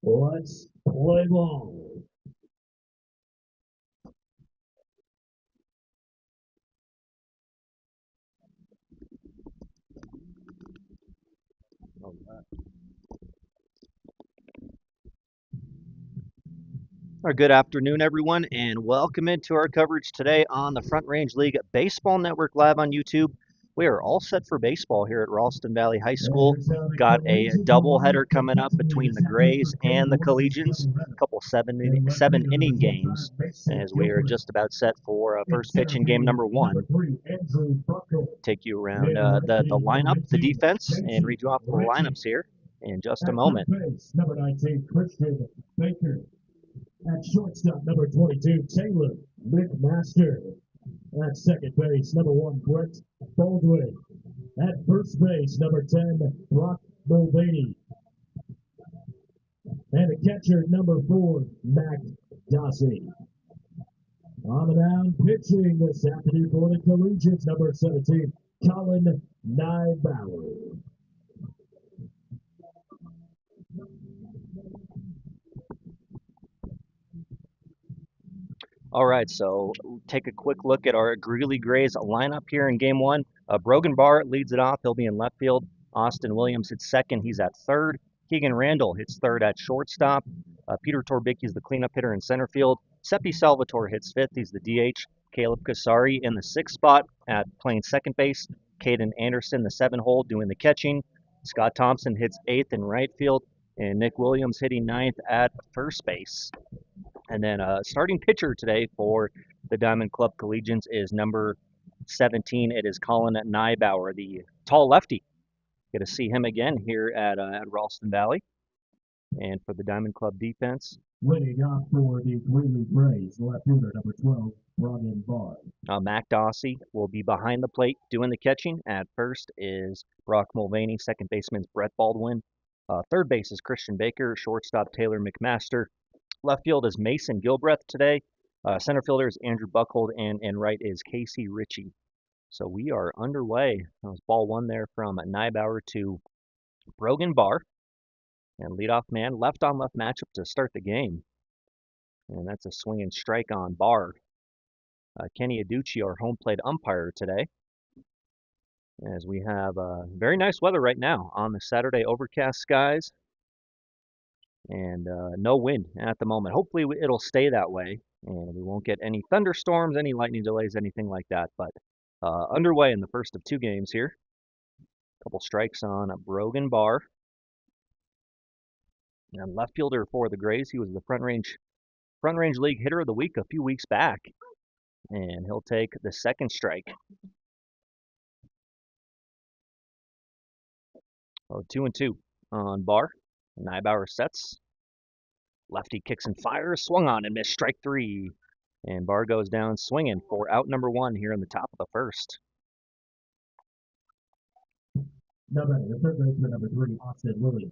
Let's play ball. Or good afternoon, everyone, and welcome into our coverage today on the Front Range League Baseball Network live on YouTube. We are all set for baseball here at Ralston Valley High School. Got a doubleheader coming up between the Grays and the Collegians. A couple seven inning games as we are just about set for first pitch in game number one. Take you around the lineup, the defense, and read you off the lineups here in just a moment. Number 19, Christian Baker. At shortstop, number 22, Taylor McMaster. At second base, number 1, Brett Baldwin. At first base, number 10, Brock Mulvaney. And the catcher, number 4, Mac Dossie. On the mound, pitching this afternoon for the Collegians, number 17, Colin Nybauer. All right, so take a quick look at our Greeley Grays lineup here in game one. Brogan Barr leads it off. He'll be in left field. Austin Williams hits second. He's at third. Keegan Randall hits third at shortstop. Peter Torbicki is the cleanup hitter in center field. Seppi Salvatore hits fifth. He's the DH. Caleb Kasari in the sixth spot at playing second base. Caden Anderson, the 7-hole, doing the catching. Scott Thompson hits eighth in right field. And Nick Williams hitting ninth at first base. And then starting pitcher today for the Diamond Club Collegians is number 17. It is Colin Nybauer, the tall lefty. Get to see him again here at Ralston Valley. And for the Diamond Club defense, leading off for the Greeley Grays, left fielder number 12, Brogan Barr. Mac Dossie will be behind the plate doing the catching. At first is Brock Mulvaney. Second baseman's Brett Baldwin. Third base is Christian Baker. Shortstop Taylor McMaster. Left field is Mason Gilbreth today. Center fielder is Andrew Buckhold, and right is Casey Ritchie. So we are underway. That was ball one there from Nybauer to Brogan Barr. And leadoff man, left-on-left matchup to start the game. And that's a swing and strike on Barr. Kenny Aducci, our home plate umpire today. As we have very nice weather right now on the Saturday, overcast skies. And no wind at the moment. Hopefully it'll stay that way and we won't get any thunderstorms, any lightning delays, anything like that. But underway in the first of two games here. Couple strikes on Brogan Barr. And left fielder for the Grays. He was the Front Range League Hitter of the Week a few weeks back. And he'll take the second strike. Oh, 2-2 on Barr. Nybauer sets. Lefty kicks and fires. Swung on and missed. Strike three. And Barr goes down swinging for out number one here in the top of the first. The third baseman, number 3, Austin Williams.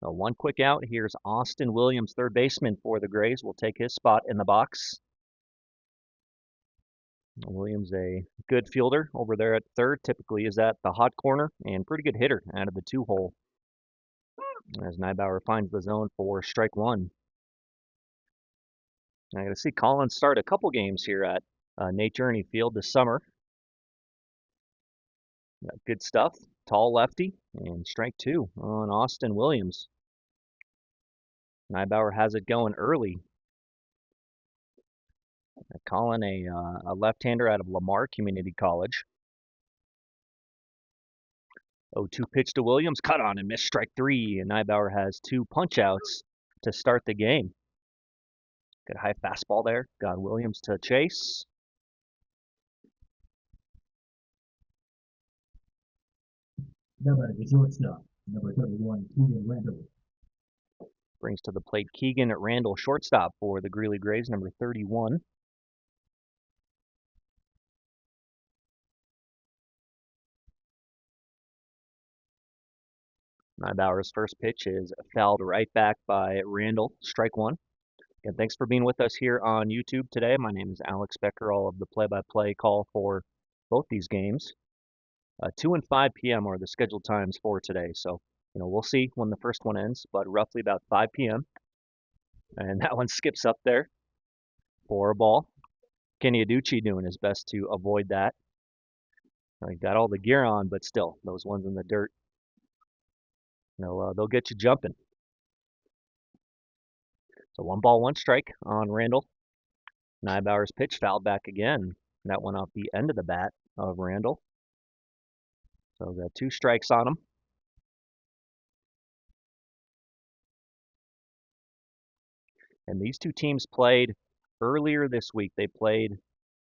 So one quick out. Here's Austin Williams, third baseman for the Grays, will take his spot in the box. Williams, a good fielder over there at third, typically is at the hot corner, and pretty good hitter out of the 2-hole. As Nybauer finds the zone for strike one. I got to see Collins start a couple games here at Nate Journey Field this summer. Good stuff. Tall lefty, and strike two on Austin Williams. Nybauer has it going early. Colin, a left-hander out of Lamar Community College. 0-2 pitch to Williams, cut on and missed, strike three, and Nybauer has two punch-outs to start the game. Good high fastball there, got Williams to chase. Now batting the shortstop, number 31, Keegan Randall. Brings to the plate Keegan Randall, shortstop for the Greeley Grays, number 31. Nybauer's first pitch is fouled right back by Randall, strike one. And thanks for being with us here on YouTube today. My name is Alex Becker, all of the play-by-play call for both these games. 2 and 5 p.m. are the scheduled times for today. So We'll see when the first one ends, but roughly about 5 p.m. And that one skips up there for a ball. Kenny Aducci doing his best to avoid that. He got all the gear on, but still, those ones in the dirt, they'll get you jumping. So 1 ball, 1 strike on Randall. Nybauer's pitch fouled back again. That went off the end of the bat of Randall. So got 2 strikes on him. And these two teams played earlier this week. They played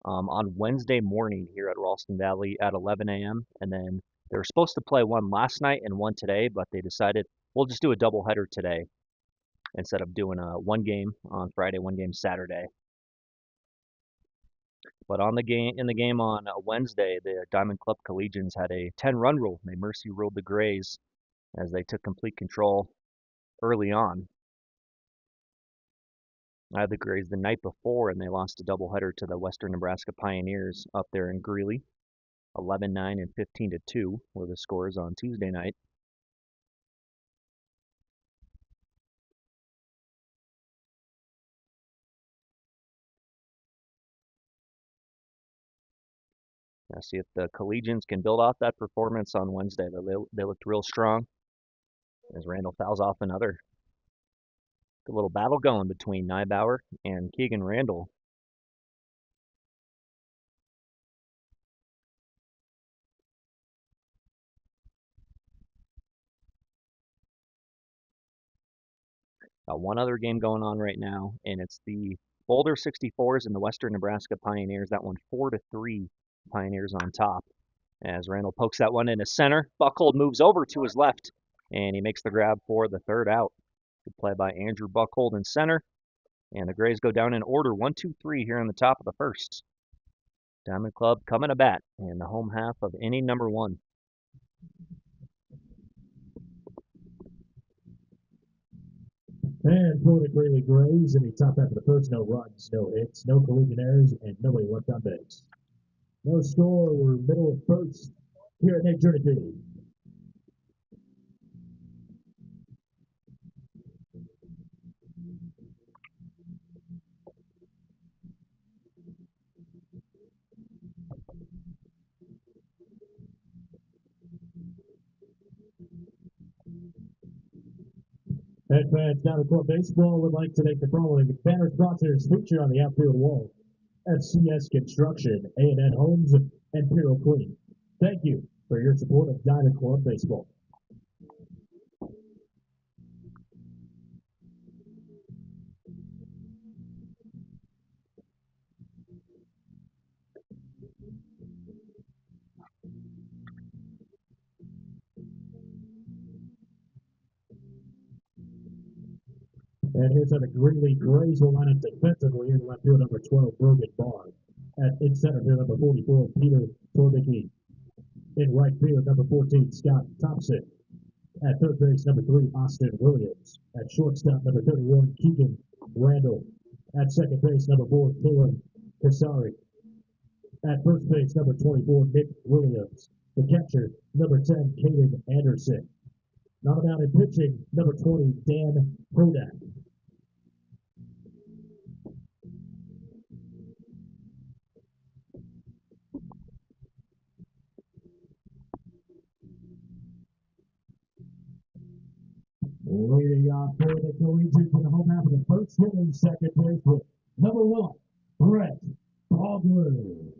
on Wednesday morning here at Ralston Valley at 11 a.m. And then they were supposed to play one last night and one today, but they decided we'll just do a doubleheader today instead of doing one game on Friday, one game Saturday. But in the game on Wednesday, the Diamond Club Collegians had a 10-run rule. They mercy ruled the Grays as they took complete control early on. I had the Grays the night before, and they lost a doubleheader to the Western Nebraska Pioneers up there in Greeley. 11-9 and 15-2 were the scores on Tuesday night. Now see if the Collegians can build off that performance on Wednesday. They looked real strong as Randall fouls off another. Good little battle going between Nybauer and Keegan Randall. One other game going on right now, and it's the Boulder 64s and the Western Nebraska Pioneers. That one 4-3, Pioneers on top. As Randall pokes that one into center, Buckhold moves over to his left, and he makes the grab for the 3rd out. Good play by Andrew Buckhold in center, and the Grays go down in order 1-2-3 here in the top of the 1st. Diamond Club coming to bat in the home half of inning number 1. And for the Greeley Grays in the top half of the 1st, no runs, no hits, no collision errors, and nobody left on base. No score, we're middle of 1st here at Nick Journey Field. And fans, Diamond Club Baseball would like to thank the following banner sponsors featured on the outfield wall: FCS Construction, A&N Homes, and Puro Clean. Thank you for your support of Diamond Club Baseball. And here's how the Greeley Grays will line up defensively in left field number 12, Brogan Barr. In center field number 44, Peter Torbicki. In right field number 14, Scott Thompson. At third base, number 3, Austin Williams. At shortstop, number 31, Keegan Randall. At second base, number 4, Taylor Casari. At first base, number 24, Nick Williams. The catcher, number 10, Caden Anderson. Not out in pitching, number 20, Dan Hodak. Leading off for the Collegians in the home half of the 1st, hitting second base with number 1, Brett Baldwin.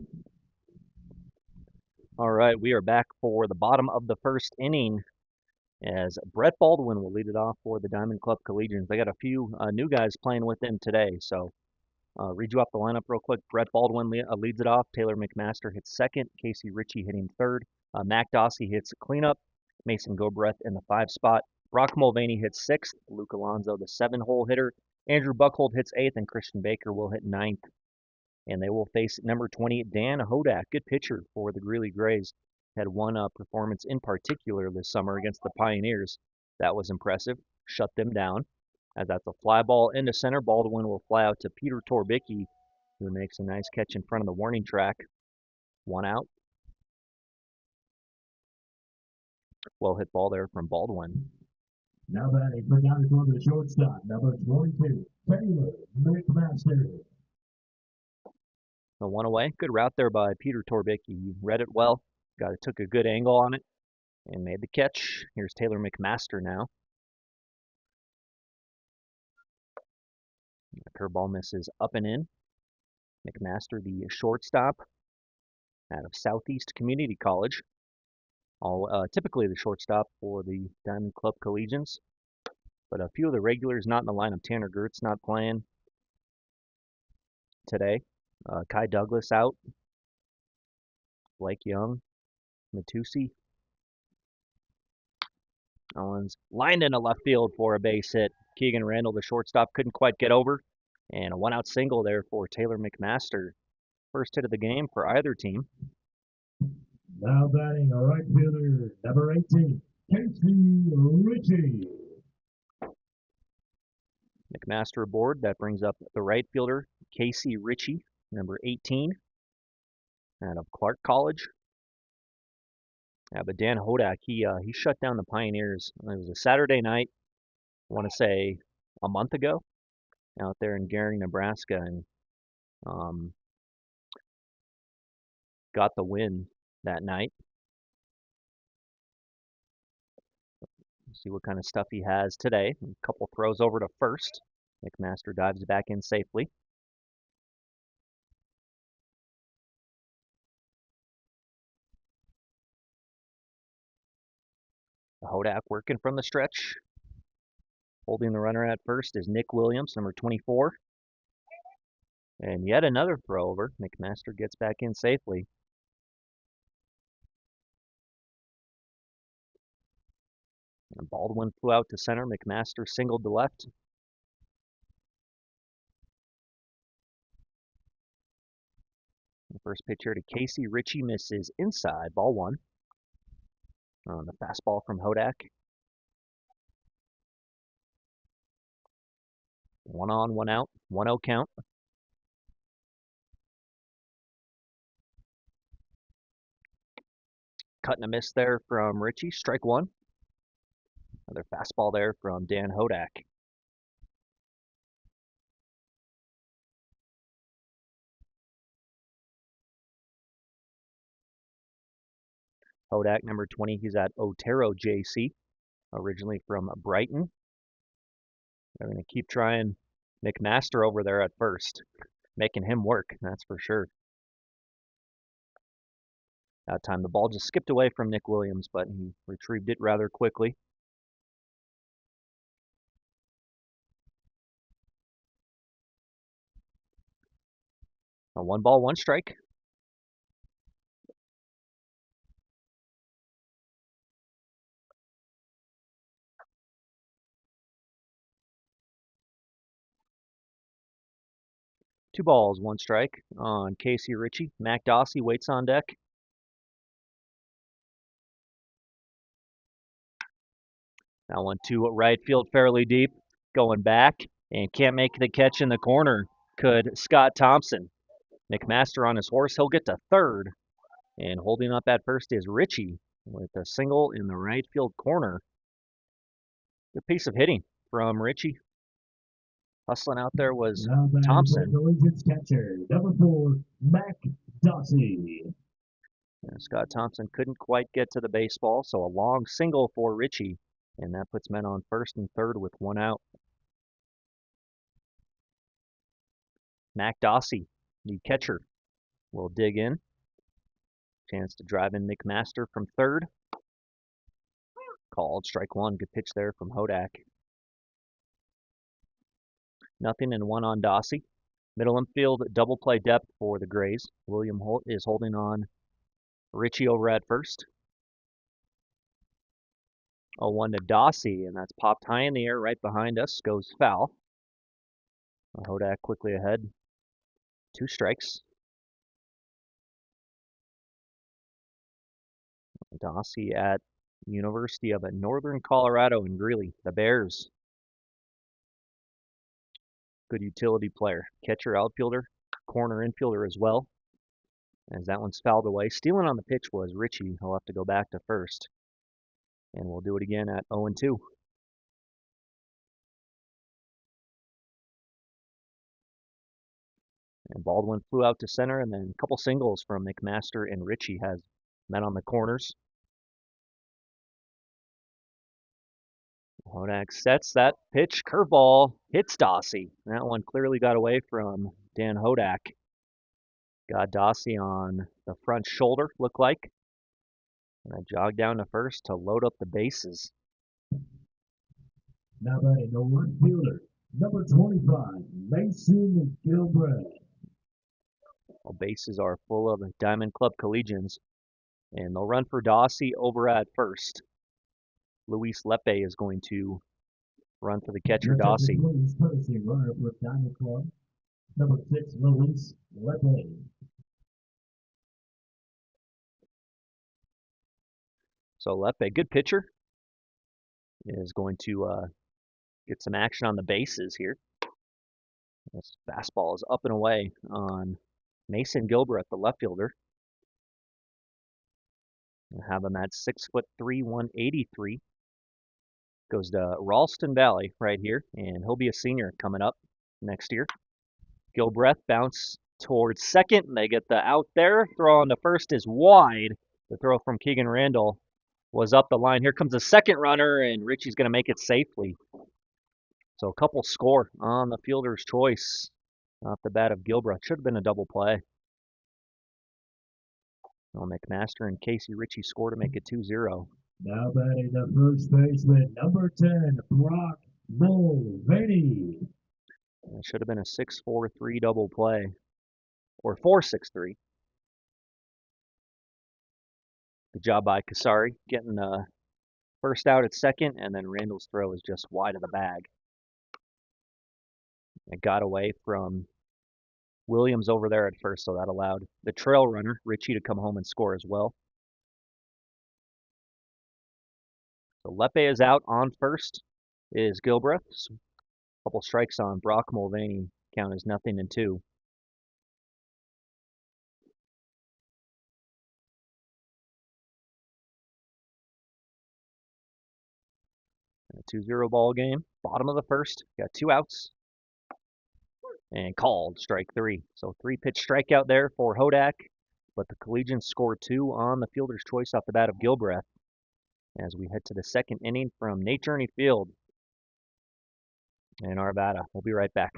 All right, we are back for the bottom of the 1st inning as Brett Baldwin will lead it off for the Diamond Club Collegians. They got a few new guys playing with them today, so read you off the lineup real quick. Brett Baldwin leads it off. Taylor McMaster hits 2nd. Casey Ritchie hitting 3rd. Mac Dossie hits cleanup. Mason Gobreth in the 5 spot. Brock Mulvaney hits 6th. Luke Alonzo, the 7-hole hitter. Andrew Buckhold hits 8th, and Christian Baker will hit 9th. And they will face number 20, Dan Hodak. Good pitcher for the Greeley Grays. Had one performance in particular this summer against the Pioneers. That was impressive. Shut them down. As that's a fly ball into center, Baldwin will fly out to Peter Torbicki, who makes a nice catch in front of the warning track. 1 out. Well hit ball there from Baldwin. Now batting for down the shortstop, number 22, Taylor McMaster. The one away. Good route there by Peter Torbick. He read it well. Took a good angle on it and made the catch. Here's Taylor McMaster now. The curveball misses up and in. McMaster, the shortstop out of Southeast Community College. Typically the shortstop for the Diamond Club Collegians. But a few of the regulars not in the lineup. Tanner Gertz not playing today. Kai Douglas out. Blake Young. Matusi. That one's lined into left field for a base hit. Keegan Randall, the shortstop, couldn't quite get over. And a one-out single there for Taylor McMaster. First hit of the game for either team. Now batting a right fielder, number 18, Casey Ritchie. McMaster aboard. That brings up the right fielder, Casey Ritchie, number 18, out of Clark College. Yeah, but Dan Hodak, he shut down the Pioneers. It was a Saturday night, I want to say a month ago, out there in Gering, Nebraska, and got the win that night. See what kind of stuff he has today. A couple throws over to first. McMaster dives back in safely. Hodak working from the stretch. Holding the runner at first is Nick Williams, number 24. And yet another throw over. McMaster gets back in safely. And Baldwin flew out to center. McMaster singled to left. The first pitch here to Casey Ritchie misses inside, ball one. On the fastball from Hodak. 1 on, 1 out, 1-0 count. Cut and a miss there from Ritchie, strike one. Another fastball there from Dan Hodak. Hodak, number 20, he's at Otero JC, originally from Brighton. They're going to keep trying McMaster over there at first, making him work, that's for sure. That time the ball just skipped away from Nick Williams, but he retrieved it rather quickly. A 1 ball, 1 strike. Two balls, 1 strike on Casey Ritchie. Mac Dossie waits on deck. That one to right field, fairly deep, going back, and can't make the catch in the corner. Could Scott Thompson. McMaster on his horse, he'll get to third. And holding up at first is Ritchie with a single in the right field corner. Good piece of hitting from Ritchie. Hustling out there was Thompson. Collegians catcher, number 4, Mac Dossie. Scott Thompson couldn't quite get to the baseball, so a long single for Ritchie. And that puts men on first and third with 1 out. Mac Dossie, the catcher, will dig in. Chance to drive in McMaster from third. Called strike one. Good pitch there from Hodak. Nothing and 1 on Dossie. Middle infield double play depth for the Grays. William Holt is holding on Ritchie over at first. 0-1 to Dossie, and that's popped high in the air right behind us. Goes foul. Hodak quickly ahead. 2 strikes. Dossie at University of Northern Colorado in Greeley. The Bears. Good utility player. Catcher, outfielder, corner infielder as well. As that one's fouled away. Stealing on the pitch was Ritchie. He'll have to go back to first. And we'll do it again at 0-2. And Baldwin flew out to center, and then a couple singles from McMaster and Ritchie has met on the corners. Hodak sets that pitch, curveball, hits Dossie. That one clearly got away from Dan Hodak. Got Dossie on the front shoulder, looked like. And I jogged down to first to load up the bases. Now batting the right fielder, number 25, Mason Gilbreth. All bases are full of Diamond Club Collegians, and they'll run for Dossie over at first. Luis Lepe is going to run for the catcher, Dossie. Courtesy runner for Diamond Club, number 6, Luis Lepe. So Lepe, good pitcher, is going to get some action on the bases here. This fastball is up and away on Mason Gilbreth, the left fielder. We'll have him at 6'3", 183. Goes to Ralston Valley right here, and he'll be a senior coming up next year. Gilbreth bounce towards second, and they get the out there. Throw on to first is wide. The throw from Keegan Randall was up the line. Here comes the second runner, and Ritchie's going to make it safely. So a couple score on the fielder's choice off the bat of Gilbreth. Should have been a double play. Well, McMaster and Casey Ritchie score to make it 2-0. Now batting the first baseman, number 10, Brock Mulvaney. It should have been a 6-4-3 double play, or 4-6-3. Good job by Kasari getting the first out at second, and then Randall's throw is just wide of the bag. It got away from Williams over there at first, so that allowed the trail runner, Ritchie, to come home and score as well. So Lepe is out. On first is Gilbreth. So a couple strikes on Brock Mulvaney. Count is 0-2. A 2-0 ball game. Bottom of the first. Got 2 outs. And called strike 3. So 3-pitch strikeout there for Hodak. But the Collegians score 2 on the fielder's choice off the bat of Gilbreth. As we head to the second inning from Nate Journey Field in Arvada. We'll be right back.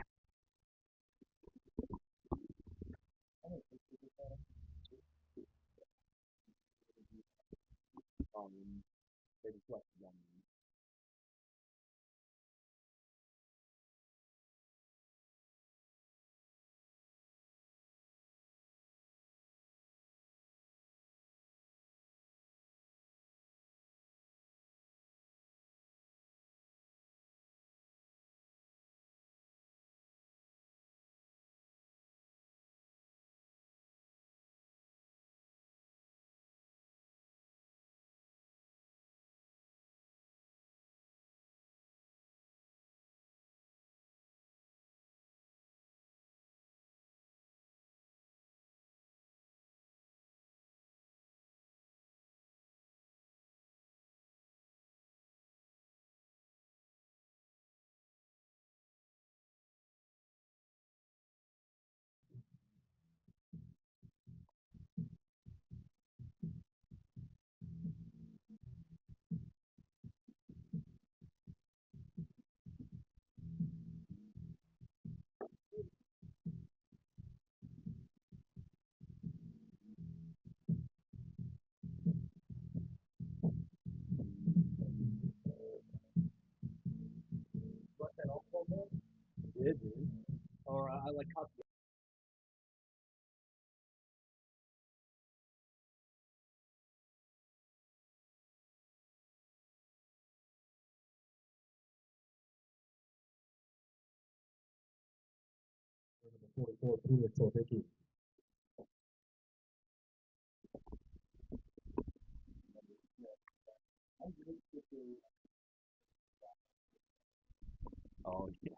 Or I like how Number 44, Peter Torbicki. Oh, yeah.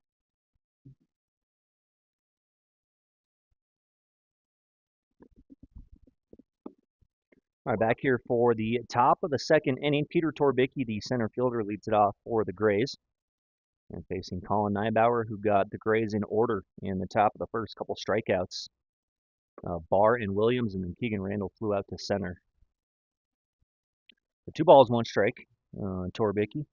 All right, back here for the top of the second inning. Peter Torbicki, the center fielder, leads it off for the Grays. And facing Colin Neibauer, who got the Grays in order in the top of the first, couple strikeouts. Barr and Williams, and then Keegan Randall flew out to center. The 2 balls, 1 strike. Torbicki.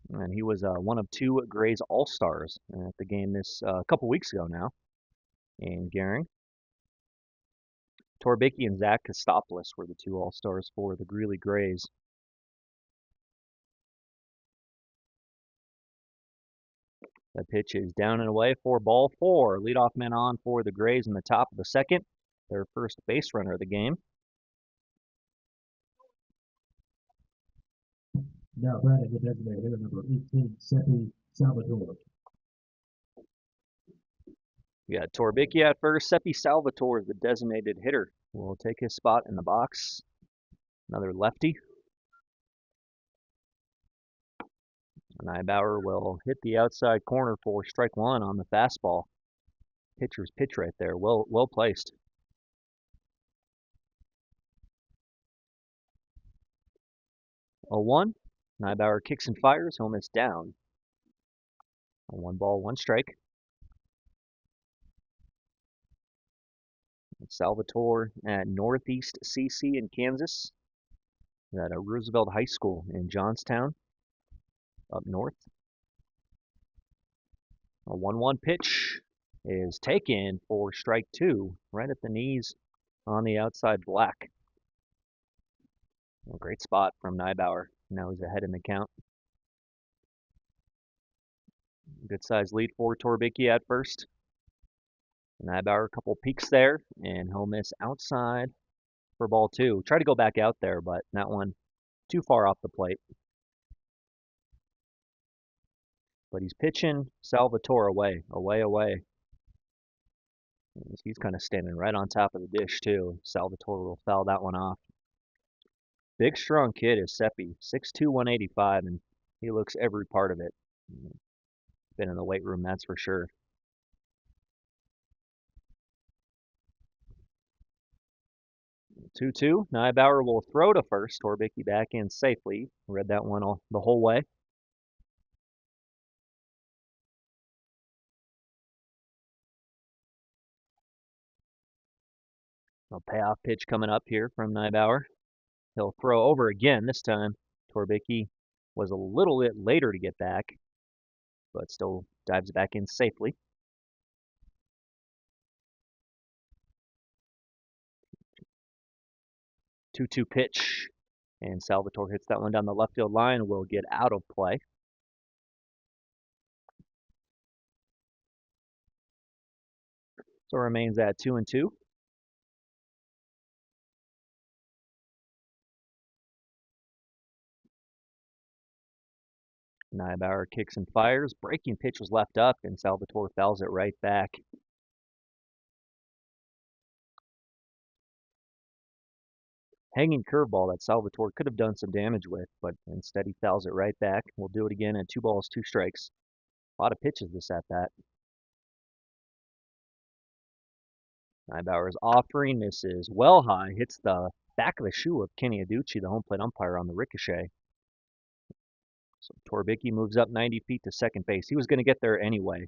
And he was one of 2 Grays All-Stars at the game this a couple weeks ago now in Gehring. Torbicki and Zach Kostopoulos were the 2 All-Stars for the Greeley Grays. That pitch is down and away for ball 4. Leadoff man on for the Grays in the top of the second. Their first base runner of the game. Now batting the designated hitter number 18, Seppi Salvatore. We got Torbicki at first. Seppi Salvatore, the designated hitter, will take his spot in the box. Another lefty. Neibauer will hit the outside corner for strike 1 on the fastball. Pitcher's pitch right there, well placed. 0-1. Neibauer kicks and fires. Home is down. 1 ball, 1 strike. Salvatore at Northeast CC in Kansas. At Roosevelt High School in Johnstown, up north. A 1-1 pitch is taken for strike 2, right at the knees on the outside black. A great spot from Neibauer. Now he's ahead in the count. Good size lead for Torbicki at first. Neibauer, a couple peeks there, and he'll miss outside for ball 2. Try to go back out there, but that one too far off the plate. But he's pitching Salvatore away. He's kind of standing right on top of the dish, too. Salvatore will foul that one off. Big, strong kid is Seppi. 6'2", 185, and he looks every part of it. Been in the weight room, that's for sure. Two-two. Neibauer will throw to first. Torbicki back in safely. Read that one the whole way. A payoff pitch coming up here from Neibauer. He'll throw over again this time. Torbicki was a little bit later to get back, but still dives back in safely. 2-2 pitch, and Salvatore hits that one down the left field line. Will get out of play. So it remains at 2-2. Neibauer kicks and fires. Breaking pitch was left up, and Salvatore fouls it right back. Hanging curveball that Salvatore could have done some damage with, but instead he fouls it right back. We'll do it again at 2 balls, 2 strikes. A lot of pitches this at bat. Neibauer's offering misses well high, hits the back of the shoe of Kenny Aducci, the home plate umpire, on the ricochet. So Torbicki moves up 90 feet to second base. He was going to get there anyway,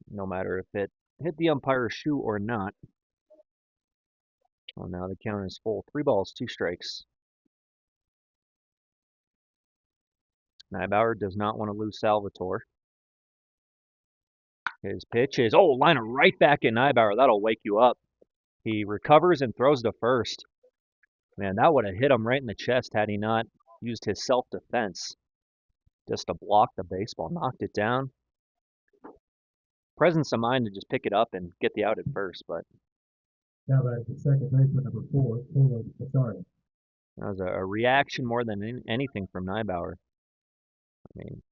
no matter if it hit the umpire's shoe or not. Well, now the count is full. 3 balls, 2 strikes. Neibauer does not want to lose Salvatore. His pitch is, liner right back at Neibauer. That'll wake you up. He recovers and throws to first. Man, that would have hit him right in the chest had he not used his self-defense just to block the baseball. Knocked it down. Presence of mind to just pick it up and get the out at first, but now back to second baseman number 4, Caleb Casari. That was a reaction more than anything from Neibauer. I mean,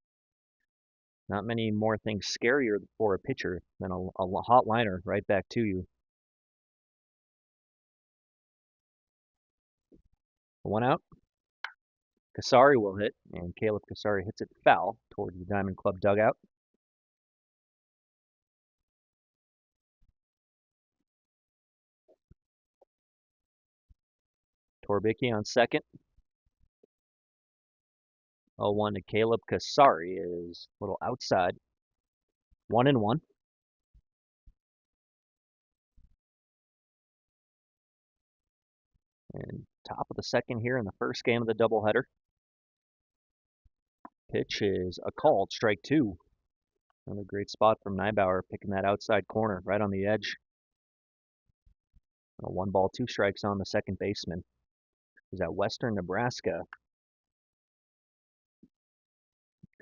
not many more things scarier for a pitcher than a hot liner right back to you. 1 out. Casari will hit, and Caleb Casari hits it foul towards the Diamond Club dugout. Torbicki on second. 0-1 to Caleb Kasari is a little outside. 1-1. And top of the second here in the first game of the doubleheader. Pitch is a called strike 2. Another great spot from Neibauer, picking that outside corner right on the edge. 1 ball, 2 strikes on the second baseman. He's at Western Nebraska.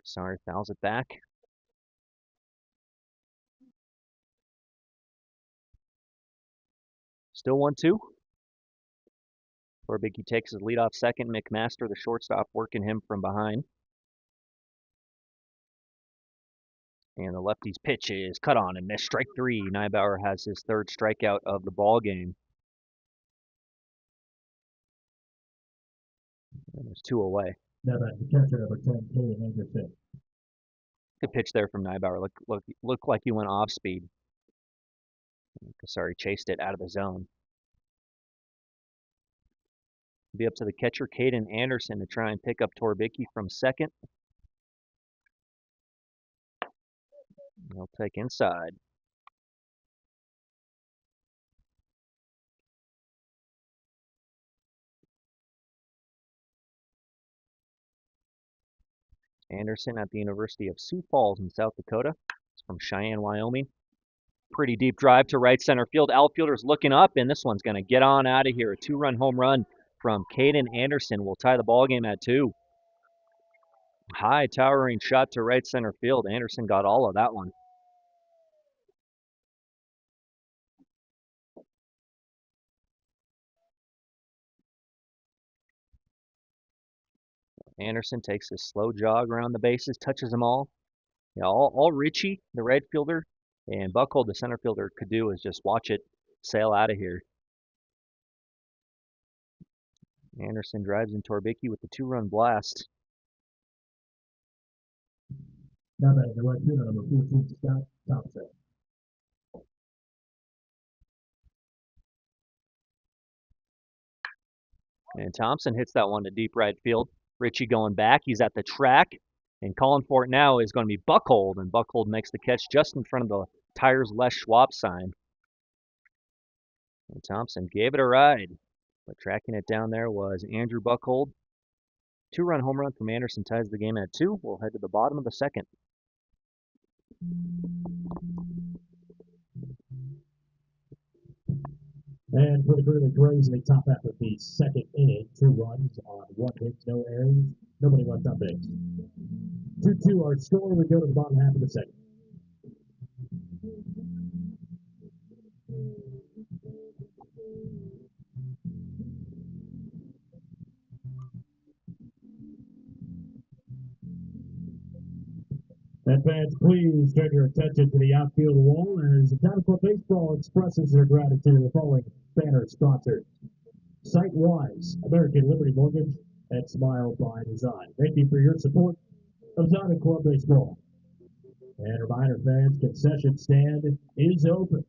Sorry, fouls it back. Still 1-2. Torbicki takes his leadoff second. McMaster, the shortstop, working him from behind. And the lefty's pitch is cut on and missed. Strike 3. Neibauer has his third strikeout of the ball game. And there's 2 away. Now back to catcher number 10, Caden Anderson. Good pitch there from Neibauer. Looked like he went off speed. Sorry, chased it out of the zone. Be up to the catcher, Caden Anderson, to try and pick up Torbicki from second. He'll take inside. Anderson at the University of Sioux Falls in South Dakota. He's from Cheyenne, Wyoming. Pretty deep drive to right center field. Outfielder's looking up, and this one's going to get on out of here. A 2-run home run from Caden Anderson will tie the ball game at 2. High towering shot to right center field. Anderson got all of that one. Anderson takes his slow jog around the bases, touches them all. Yeah, all Richie, the right fielder, and Buckhold, the center fielder, could do is just watch it sail out of here. Anderson drives in Torbicki with the 2-run blast. Now batting the right fielder, number 14, Scott Thompson. And Thompson hits that one to deep right field. Richie going back. He's at the track. And calling for it now is going to be Buckhold. And Buckhold makes the catch just in front of the Tires Less Schwab sign. And Thompson gave it a ride. But tracking it down there was Andrew Buckhold. 2-run home run from Anderson ties the game at 2. We'll head to the bottom of the second. And for the Greeley Grays, they top half of the second inning. 2 runs on 1 hit, no errors, nobody left on base. 2-2 our score. We go to the bottom half of the second. And fans, please turn your attention to the outfield wall as Downfall Baseball expresses their gratitude to the following banner sponsors: SiteWise, American Liberty Mortgage, and Smile by Design. Thank you for your support of Zona Club Baseball. And reminder, fans, concession stand is open.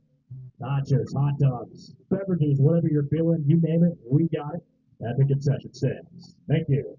Nachos, hot dogs, beverages, whatever you're feeling, you name it, we got it at the concession stands. Thank you.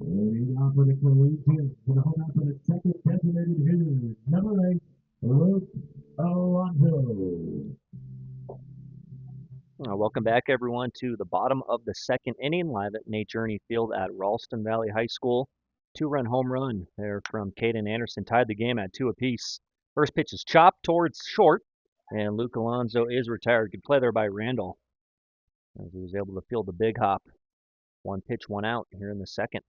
Leading off for the Collegians, for the home out for the second designated hitter, number 8, Luke Alonso. Welcome back, everyone, to the bottom of the second inning, live at Nate Journey Field at Ralston Valley High School. Two-run home run there from Caden Anderson tied the game at 2 apiece. First pitch is chopped towards short, and Luke Alonso is retired. Good play there by Randall, as he was able to field the big hop. One pitch, one out here in the second.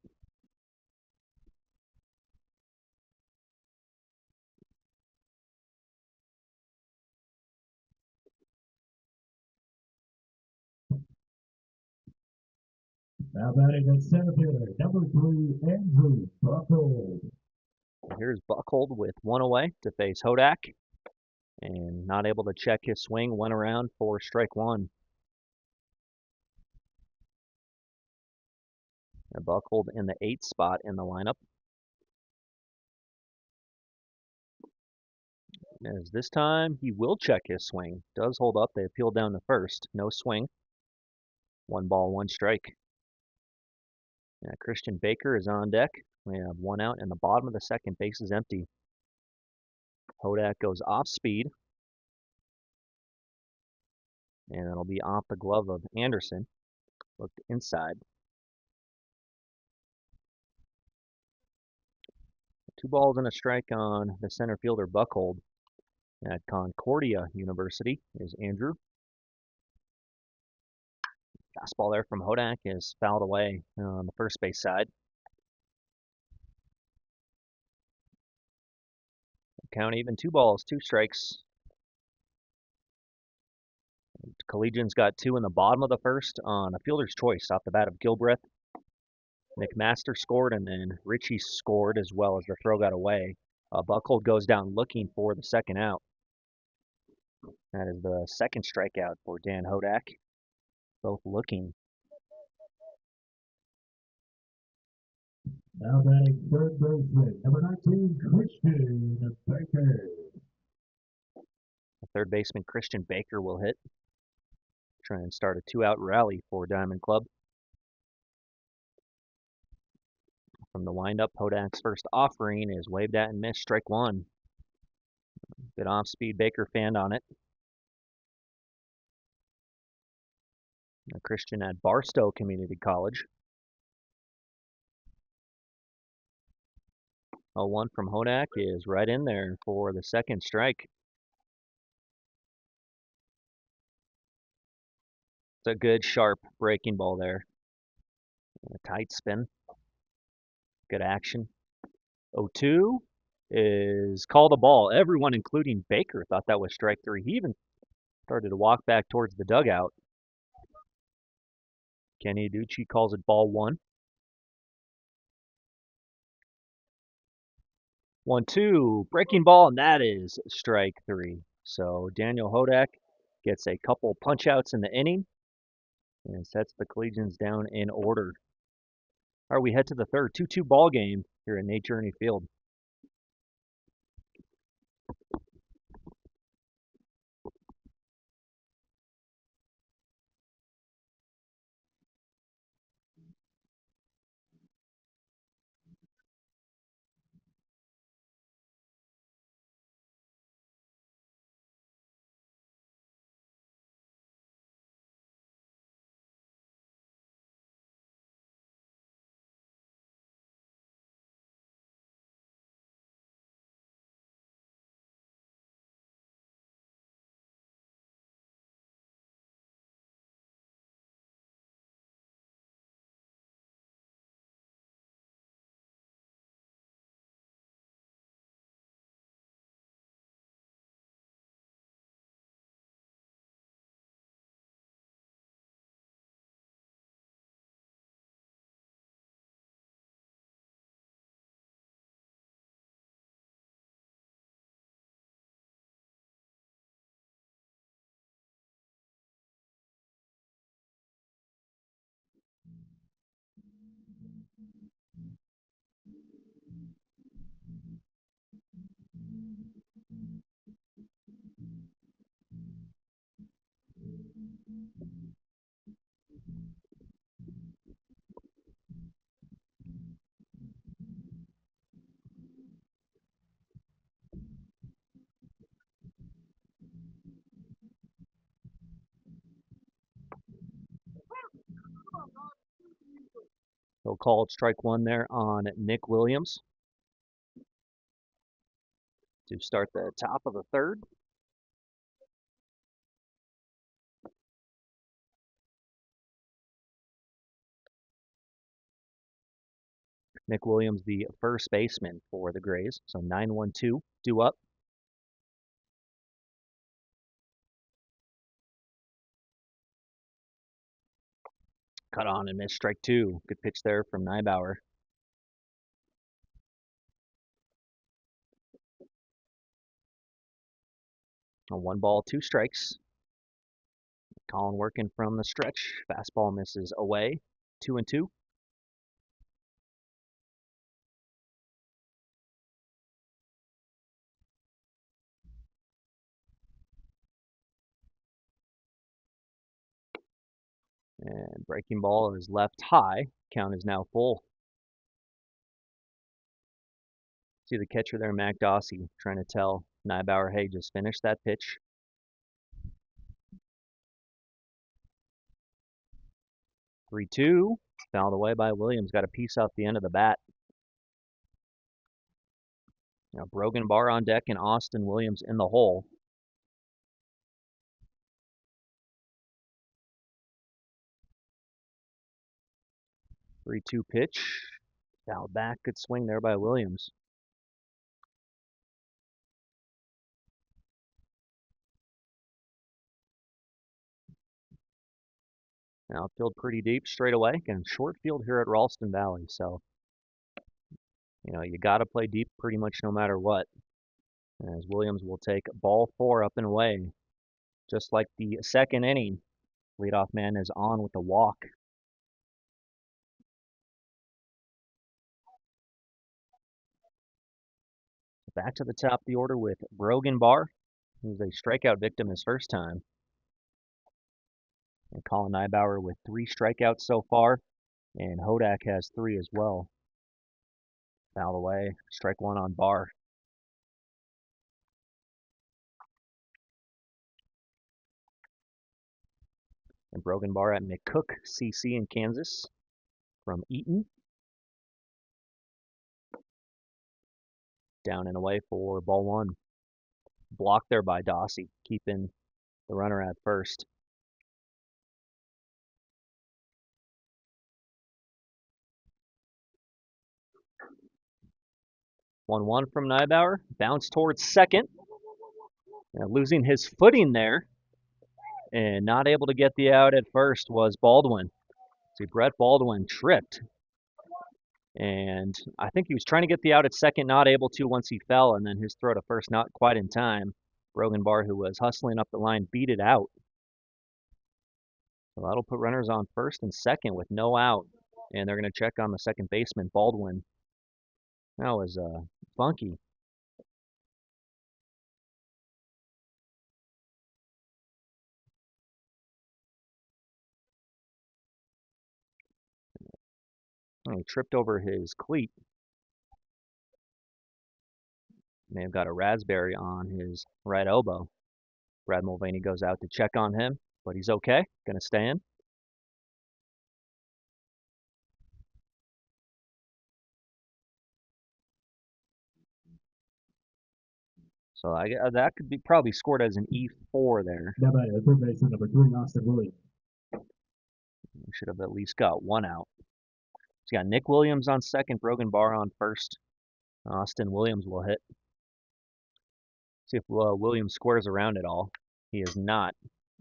Now batting at center fielder, number 3, Andrew Buckle. Here's Buckhold with one away to face Hodak, and not able to check his swing. Went around for strike one. And Buckhold in the 8th spot in the lineup. As this time he will check his swing. Does hold up. They appeal down to first. No swing. 1 ball, 1 strike. Christian Baker is on deck. We have 1 out, and the bottom of the second, base is empty. Hodak goes off speed, and it'll be off the glove of Anderson. Looked inside. 2 balls and a strike on the center fielder Buckhold. At Concordia University is Andrew. Fastball there from Hodak is fouled away on the first base side. Count even, 2 balls, 2 strikes. Collegians got 2 in the bottom of the first on a fielder's choice off the bat of Gilbreth. McMaster scored, and then Ritchie scored as well as the throw got away. Buckhold goes down looking for the second out. That is the second strikeout for Dan Hodak. Both looking. Now batting third baseman, number 19, Christian Baker. Third baseman Christian Baker will hit. Try and start a 2-out rally for Diamond Club. From the windup, Hodak's first offering is waved at and missed. Strike one. Good off-speed. Baker fanned on it. A Christian at Barstow Community College. 0-1 from Hodak is right in there for the second strike. It's a good, sharp breaking ball there. A tight spin. Good action. 0-2 is called a ball. Everyone, including Baker, thought that was strike 3. He even started to walk back towards the dugout. Kenny Aducci calls it ball 1. 1-2, breaking ball, and that is strike 3. So Daniel Hodak gets a couple punch outs in the inning and sets the Collegians down in order. All right, we head to the third 2-2 ball game here at Nate Journey Field. He'll call it strike one there on Nick Williams to start the top of the third. Nick Williams, the first baseman for the Grays. So 9-1-2 due up. Cut on and missed, strike two. Good pitch there from Neibauer. A 1 ball, 2 strikes. Colin working from the stretch. Fastball misses away. 2-2. And breaking ball is left high. Count is now full. See the catcher there, Mac Dossie, trying to tell Neibauer, hey, just finish that pitch. 3-2. Fouled away by Williams. Got a piece off the end of the bat. Now Brogan Barr on deck and Austin Williams in the hole. Three-two pitch. Fouled back. Good swing there by Williams. Outfield pretty deep straight away. And short field here at Ralston Valley. So, you got to play deep pretty much no matter what. As Williams will take ball 4 up and away. Just like the second inning. Leadoff man is on with the walk. Back to the top of the order with Brogan Barr, who's a strikeout victim his first time. And Colin Neibauer with 3 strikeouts so far. And Hodak has 3 as well. Foul away. Strike one on Barr. And Brogan Barr at McCook CC in Kansas from Eaton. Down and away for ball 1. Blocked there by Dossie, keeping the runner at first. One from Neibauer. Bounce towards second. Losing his footing there. And not able to get the out at first was Baldwin. See, Brett Baldwin tripped. And I think he was trying to get the out at second, not able to once he fell, and then his throw to first not quite in time. Brogan Barr, who was hustling up the line, beat it out. So that'll put runners on first and second with no out. And they're going to check on the second baseman, Baldwin. That was funky. He tripped over his cleat. May have got a raspberry on his right elbow. Brad Mulvaney goes out to check on him, but he's okay. Going to stay in. So that could be probably scored as an E4 there. Now by third baseman number 3, Austin Williams. We should have at least got 1 out. So you got Nick Williams on second, Brogan Barr on first. Austin Williams will hit. See if Williams squares around it all. He is not.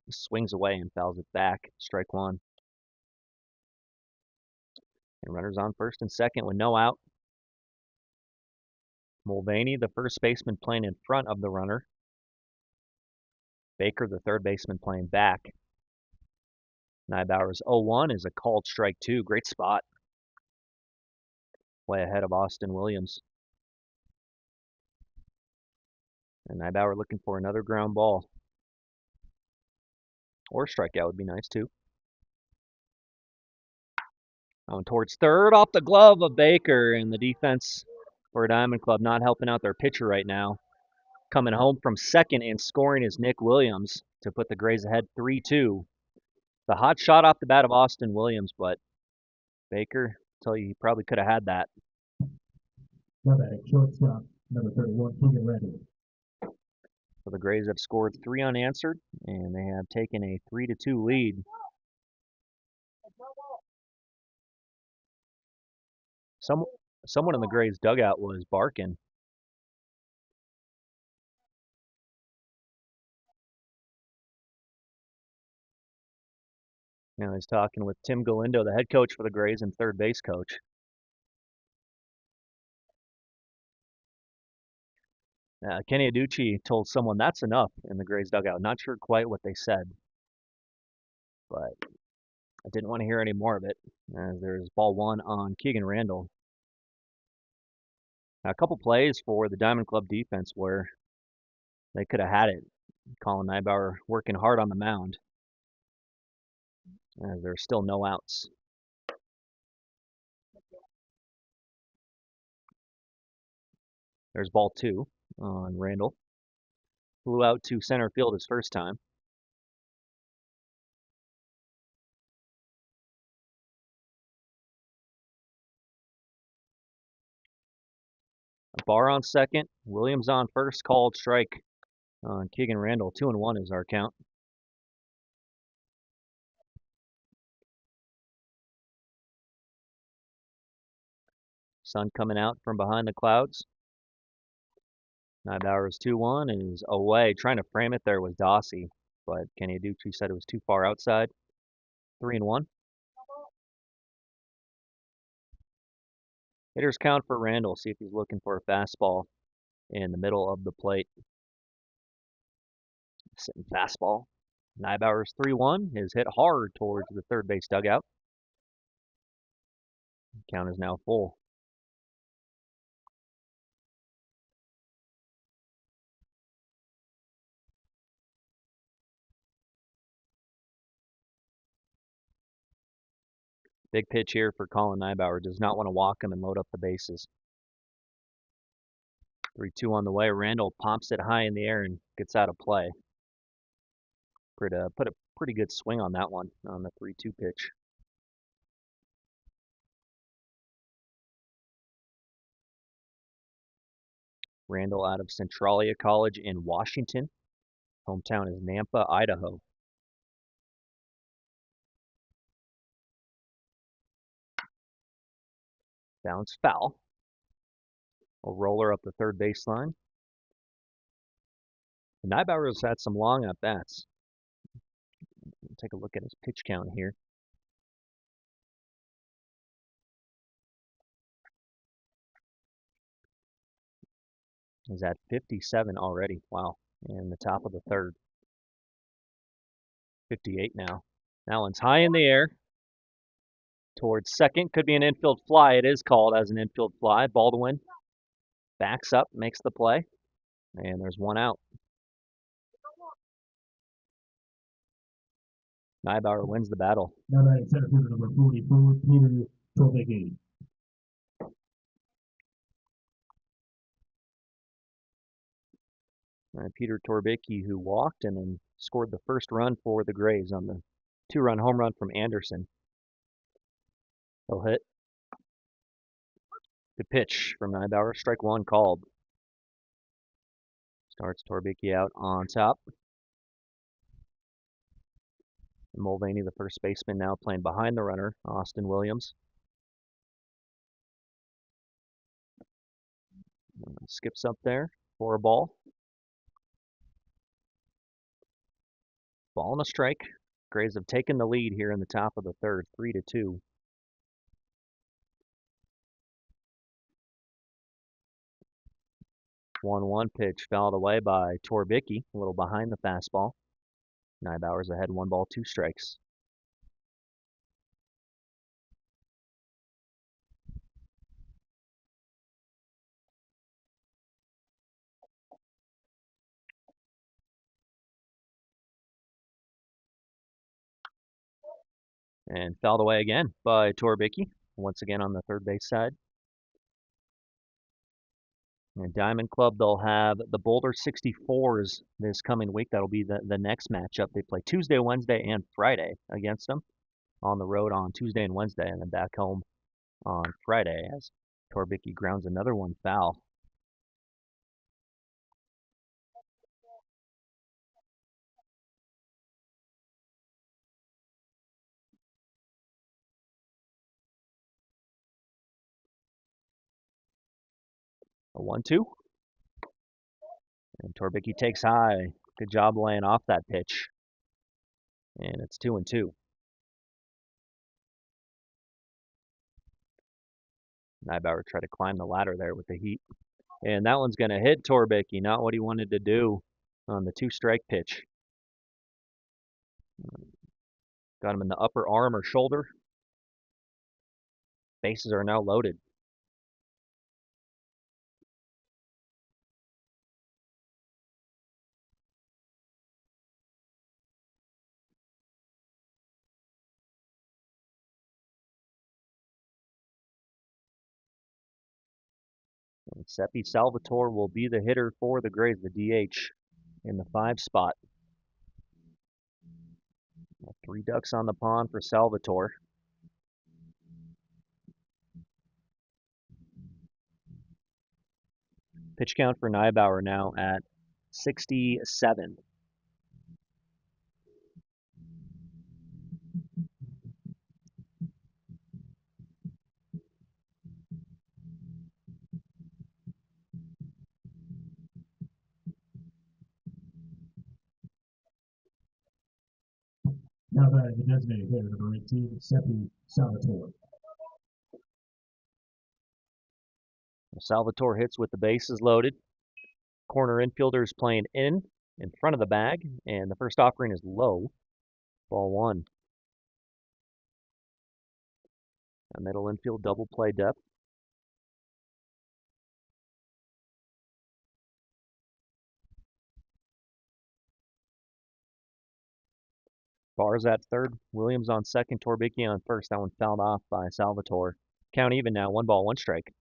He swings away and fouls it back. Strike 1. And runners on first and second with no out. Mulvaney, the first baseman, playing in front of the runner. Baker, the third baseman, playing back. Neibauer's 0-1 is a called strike 2. Great spot. Way ahead of Austin Williams. And Neibauer looking for another ground ball. Or strikeout would be nice too. Going towards third, off the glove of Baker, and the defense for Diamond Club not helping out their pitcher right now. Coming home from second and scoring is Nick Williams to put the Grays ahead 3-2. The hot shot off the bat of Austin Williams, but Baker tell you he probably could have had that. Now batting shortstop, number 31, Keegan Randall. So the Grays have scored 3 unanswered, and they have taken a 3-2 lead. Someone in the Grays dugout was barking. You know, he's talking with Tim Galindo, the head coach for the Grays and third base coach. Kenny Aducci told someone that's enough in the Grays dugout. Not sure quite what they said, but I didn't want to hear any more of it. As there's ball 1 on Keegan Randall. Now, a couple plays for the Diamond Club defense where they could have had it. Colin Neibauer working hard on the mound. As there's still no outs. There's ball 2 on Randall. Flew out to center field his first time. A bar on second. Williams on first. Called strike on Keegan Randall. 2-1 is our count. Sun coming out from behind the clouds. Neibauer's 2-1 is away. Trying to frame it there was Dossie, but Kenny Aducci said it was too far outside. 3-1. Hitters count for Randall. See if he's looking for a fastball in the middle of the plate. Sitting fastball. Neibauer's 3-1 is hit hard towards the third base dugout. Count is now full. Big pitch here for Colin Neibauer. Does not want to walk him and load up the bases. 3-2 on the way. Randall pops it high in the air and gets out of play. Put a pretty good swing on that one on the 3-2 pitch. Randall out of Centralia College in Washington. Hometown is Nampa, Idaho. Bounce foul. A roller up the third baseline. Neibauer's had some long at bats. Take a look at his pitch count here. He's at 57 already. Wow. In the top of the third. 58 now. That one's high in the air. Towards second. Could be an infield fly. It is called as an infield fly. Baldwin backs up, makes the play. And there's one out. Neibauer wins the battle. Now batting center fielder number 44, Peter Torvicki. Peter Torbicki, who walked and then scored the first run for the Grays on the 2-run home run from Anderson. He'll hit. Good pitch from Neibauer. Strike 1 called. Starts Torbicki out on top. Mulvaney, the first baseman, now playing behind the runner, Austin Williams. Skips up there for a ball. Ball and a strike. Grays have taken the lead here in the top of the third, 3-2. One pitch fouled away by Torbicki, a little behind the fastball. Neibauer's ahead, 1 ball, 2 strikes. And fouled away again by Torbicki, once again on the third base side. And Diamond Club, they'll have the Boulder 64s this coming week. That'll be the next matchup. They play Tuesday, Wednesday, and Friday against them on the road on Tuesday and Wednesday, and then back home on Friday as Torbicki grounds another one foul. A 1-2. And Torbicki takes high. Good job laying off that pitch. And it's 2-2. Nybauer tried to climb the ladder there with the heat. And that one's going to hit Torbicki, not what he wanted to do on the 2-strike pitch. Got him in the upper arm or shoulder. Bases are now loaded. And Seppi Salvatore will be the hitter for the Grays, the DH, in the 5 spot. 3 ducks on the pond for Salvatore. Pitch count for Nybauer now at 67. Now batting the designated hitter, number 18, Seppi Salvatore. Salvatore hits with the bases loaded. Corner infielder is playing in front of the bag, and the first offering is low. Ball 1. A middle infield double play depth. Bars at third. Williams on second. Torbicki on first. That one fouled off by Salvatore. Count even now. 1 ball, 1 strike.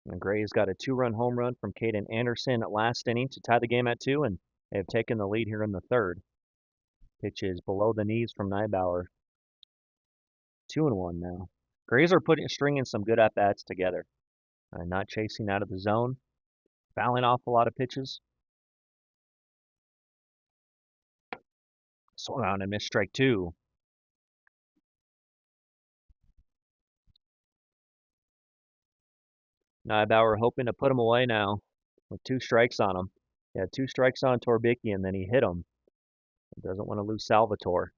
And Gray's got a 2-run home run from Caden Anderson at last inning to tie the game at 2, and they have taken the lead here in the 3rd. Pitch is below the knees from Nybauer. 2-1 now. Grays are stringing some good at-bats together. Not chasing out of the zone. Fouling off a lot of pitches. Swung on and missed strike 2. Nybauer hoping to put him away now with 2 strikes on him. He had 2 strikes on Torbicki and then he hit him. He doesn't want to lose Salvatore.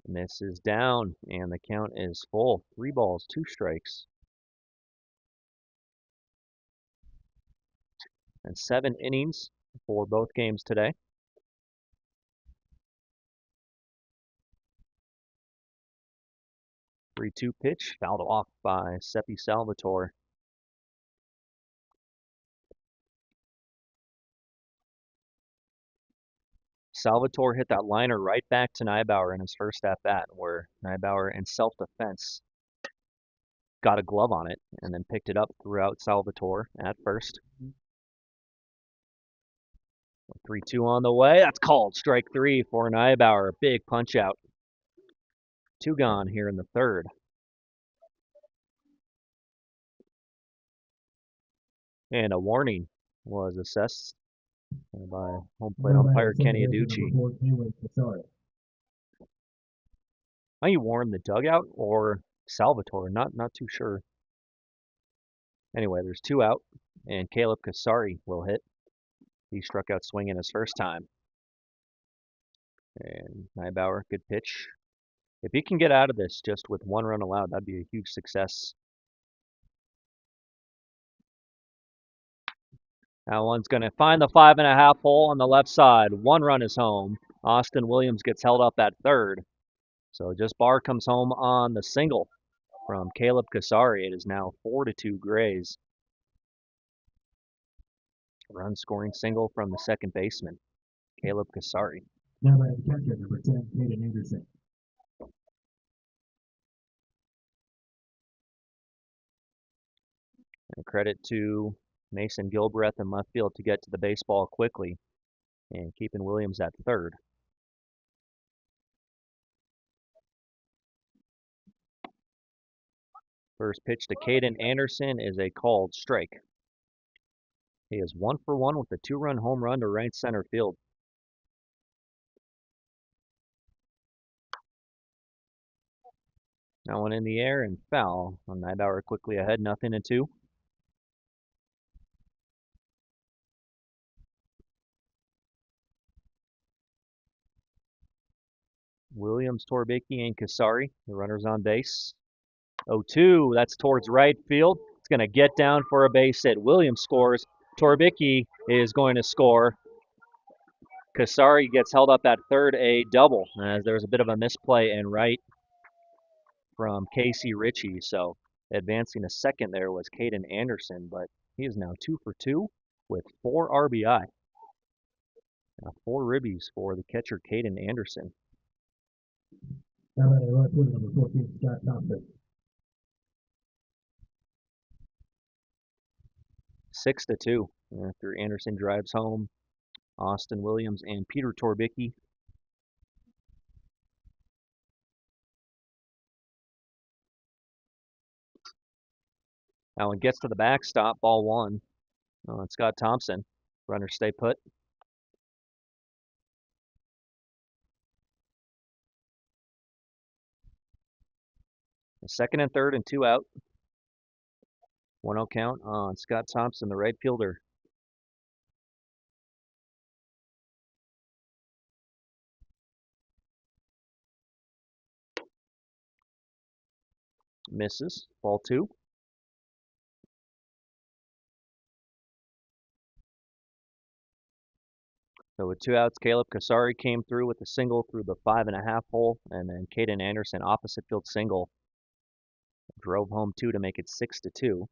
Miss is down and the count is full. 3 balls, 2 strikes. And 7 innings for both games today. Three-two pitch, fouled off by Seppi Salvatore. Salvatore hit that liner right back to Nybauer in his first at-bat, where Nybauer, in self-defense, got a glove on it and then picked it up throughout Salvatore at first. 3-2 on the way. That's called strike 3 for Nybauer. Big punch out. 2 gone here in the 3rd. And a warning was assessed by home plate umpire Kenny Aducci. Are you warned the dugout or Salvatore? Not too sure. Anyway, there's 2 out, and Caleb Kasari will hit. He struck out swinging his first time. And Nybauer, good pitch. If he can get out of this just with 1 run allowed, that'd be a huge success. That one's going to find the 5.5 hole on the left side. 1 run is home. Austin Williams gets held up at 3rd. So just Barr comes home on the single from Caleb Kasari. It is now 4-2 Grays. Run scoring single from the second baseman, Caleb Kasari. Now by the catcher, number 10, Caden Anderson. And credit to Mason Gilbreth in left field to get to the baseball quickly and keeping Williams at third. First pitch to Caden Anderson is a called strike. He is 1 for 1 with a 2-run home run to right center field. That one in the air and foul. Nybauer quickly ahead, 0-2. Williams, Torbicki, and Kasari, the runners on base. 0-2, that's towards right field. It's going to get down for a base hit. Williams scores. Torbicki is going to score. Kasari gets held up at third, a double, as there was a bit of a misplay in right from Casey Ritchie. So advancing to second there was Caden Anderson, but he is now 2 for 2 with 4 RBI. Now 4 ribbies for the catcher, Caden Anderson. Now batting right fielder number 14, Scott Thompson. 6-2 after Anderson drives home Austin Williams and Peter Torbicki. That one gets to the backstop, ball 1. It's Scott Thompson. Runners stay put. Second and third and 2 out. 1-0 count on Scott Thompson, the right fielder. Misses, ball 2. So with 2 outs, Caleb Kasari came through with a single through the 5.5 hole, and then Caden Anderson, opposite field single, drove home 2 to make it 6-2.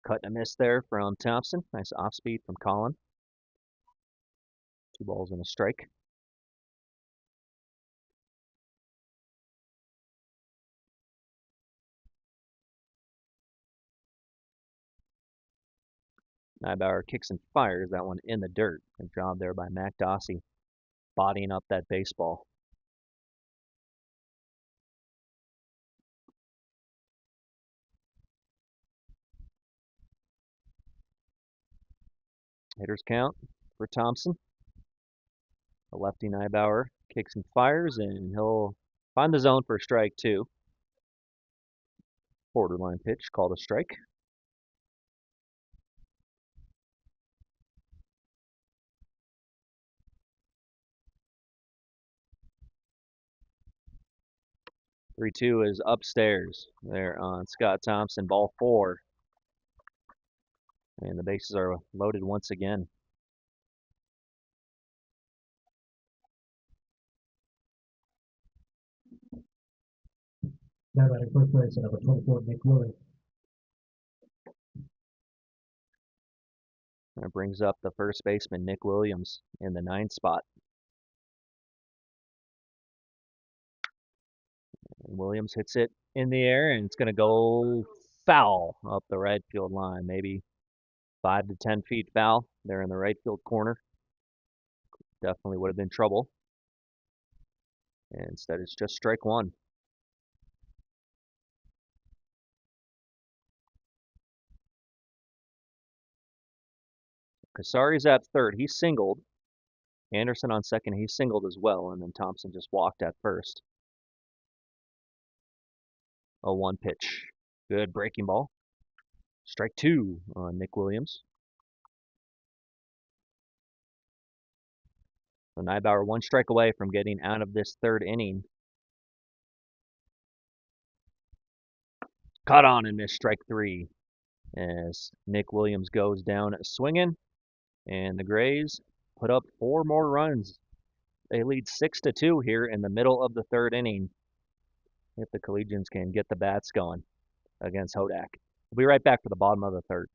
Cut and a miss there from Thompson. Nice off speed from Colin. 2 balls and a strike. Nybauer kicks and fires that one in the dirt. Good job there by Mac Dossie, bodying up that baseball. Hitters count for Thompson. The lefty Nybauer kicks and fires, and he'll find the zone for strike 2. Borderline pitch, called a strike. Three two is upstairs there on Scott Thompson, ball 4. And the bases are loaded once again. Now batting first base, number 24, Nick Williams. That brings up the first baseman, Nick Williams, in the 9th spot. And Williams hits it in the air, and it's going to go foul up the right field line. Maybe 5 to 10 feet foul there in the right field corner. Definitely would have been trouble. And instead, it's just strike 1. Kasari's at third. He singled. Anderson on second. He singled as well. And then Thompson just walked at first. 0-1 pitch. Good breaking ball. Strike 2 on Nick Williams. So Nybauer 1 strike away from getting out of this 3rd inning. Caught on and missed strike 3 as Nick Williams goes down swinging. And the Grays put up 4 more runs. They lead 6-2 here in the middle of the 3rd inning if the Collegians can get the bats going against Hodak. We'll be right back for the bottom of the 3rd.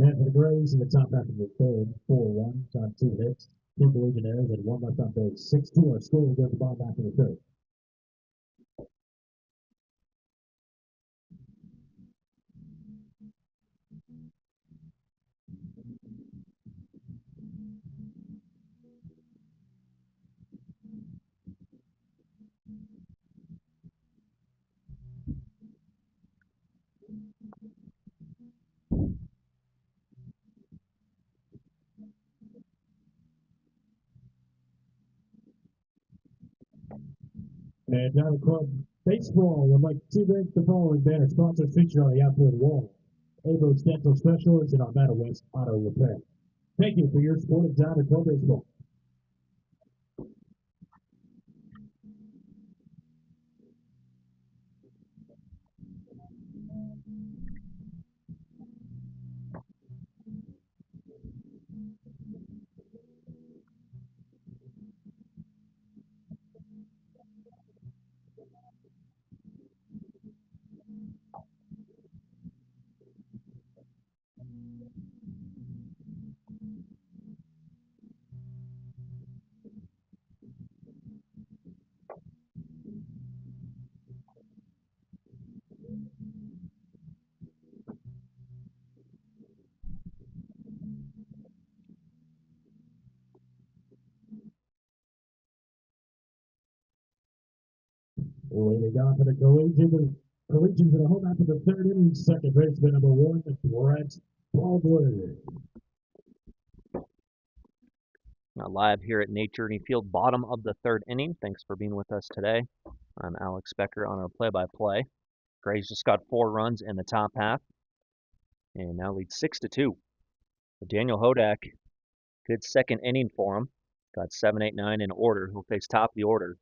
And for the Grays in the top half of the third, 4-1, on 2 hits, 2 collision errors, and 1 left on base. 6-2 are scored at the bottom half of the third. And now the club baseball would like to thank the following banner sponsors featured on the outfield wall: Abo's Dental Specialists and Arvada West Auto Repair. Thank you for your support of Diamond Club Baseball. Leading off for the Collegians in the home half of the third inning, second baseman number 1, Brett Baldwin. Now live here at Nate Journey Field, bottom of the third inning. Thanks for being with us today. I'm Alex Becker on our play-by-play. Grays just got 4 runs in the top half and now lead 6-2. Daniel Hodak, good second inning for him. Got 7, 8, 9 in order. He'll face top of the order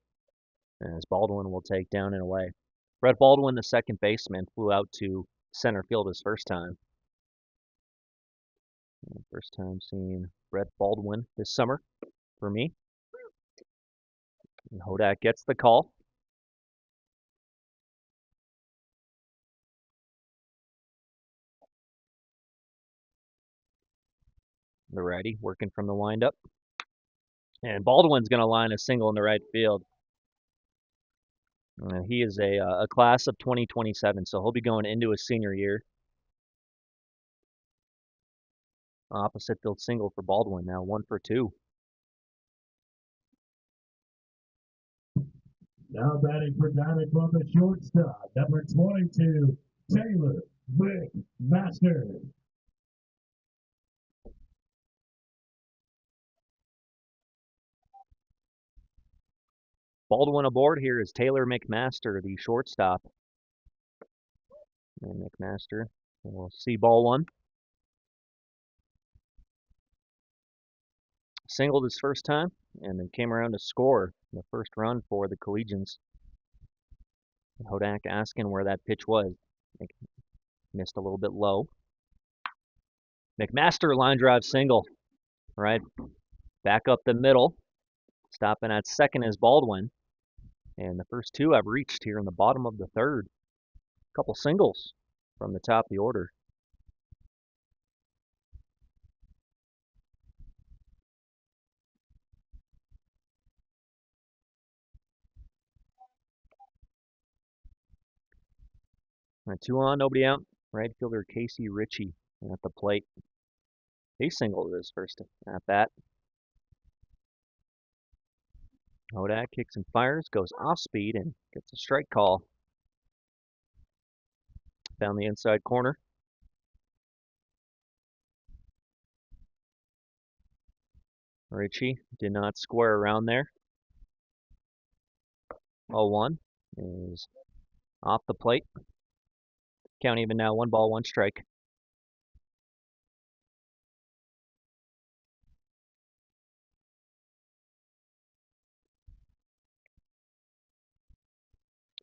as Baldwin will take down and away. Brett Baldwin, the second baseman, flew out to center field his first time. First time seeing Brett Baldwin this summer for me. And Hodak gets the call. The righty working from the windup. And Baldwin's going to line a single in the right field. He is a class of 2027, so he'll be going into his senior year. Opposite field single for Baldwin, now 1 for 2. Now batting for Diamond Club, the shortstop, number 22, Taylor McMaster. Baldwin aboard here is Taylor McMaster, the shortstop. And McMaster will see ball 1. Singled his first time and then came around to score the first run for the Collegians. Hodak asking where that pitch was. Missed a little bit low. McMaster line drive single. Right back up the middle. Stopping at second is Baldwin. And the first 2 have reached here in the bottom of the third. A couple singles from the top of the order. Right, 2 on, nobody out. Right fielder Casey Ritchie at the plate. He singled his first at bat. Hodak kicks and fires, goes off speed and gets a strike call. Down the inside corner. Ritchie did not square around there. 0-1 is off the plate. Count even now, 1 ball, 1 strike.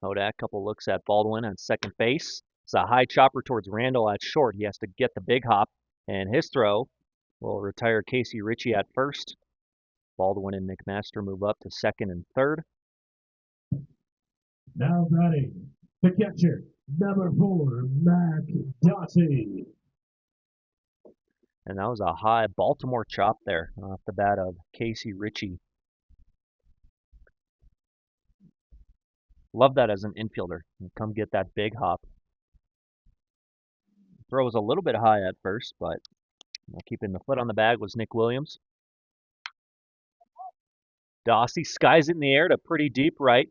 Hodak, couple looks at Baldwin on second base. It's a high chopper towards Randall at short. He has to get the big hop, and his throw will retire Casey Ritchie at first. Baldwin and McMaster move up to second and third. Now batting, the catcher, number 4, Mac Dossie. And that was a high Baltimore chop there off the bat of Casey Ritchie. Love that as an infielder. Come get that big hop. Throw was a little bit high at first, but keeping the foot on the bag was Nick Williams. Dossie skies it in the air to pretty deep right.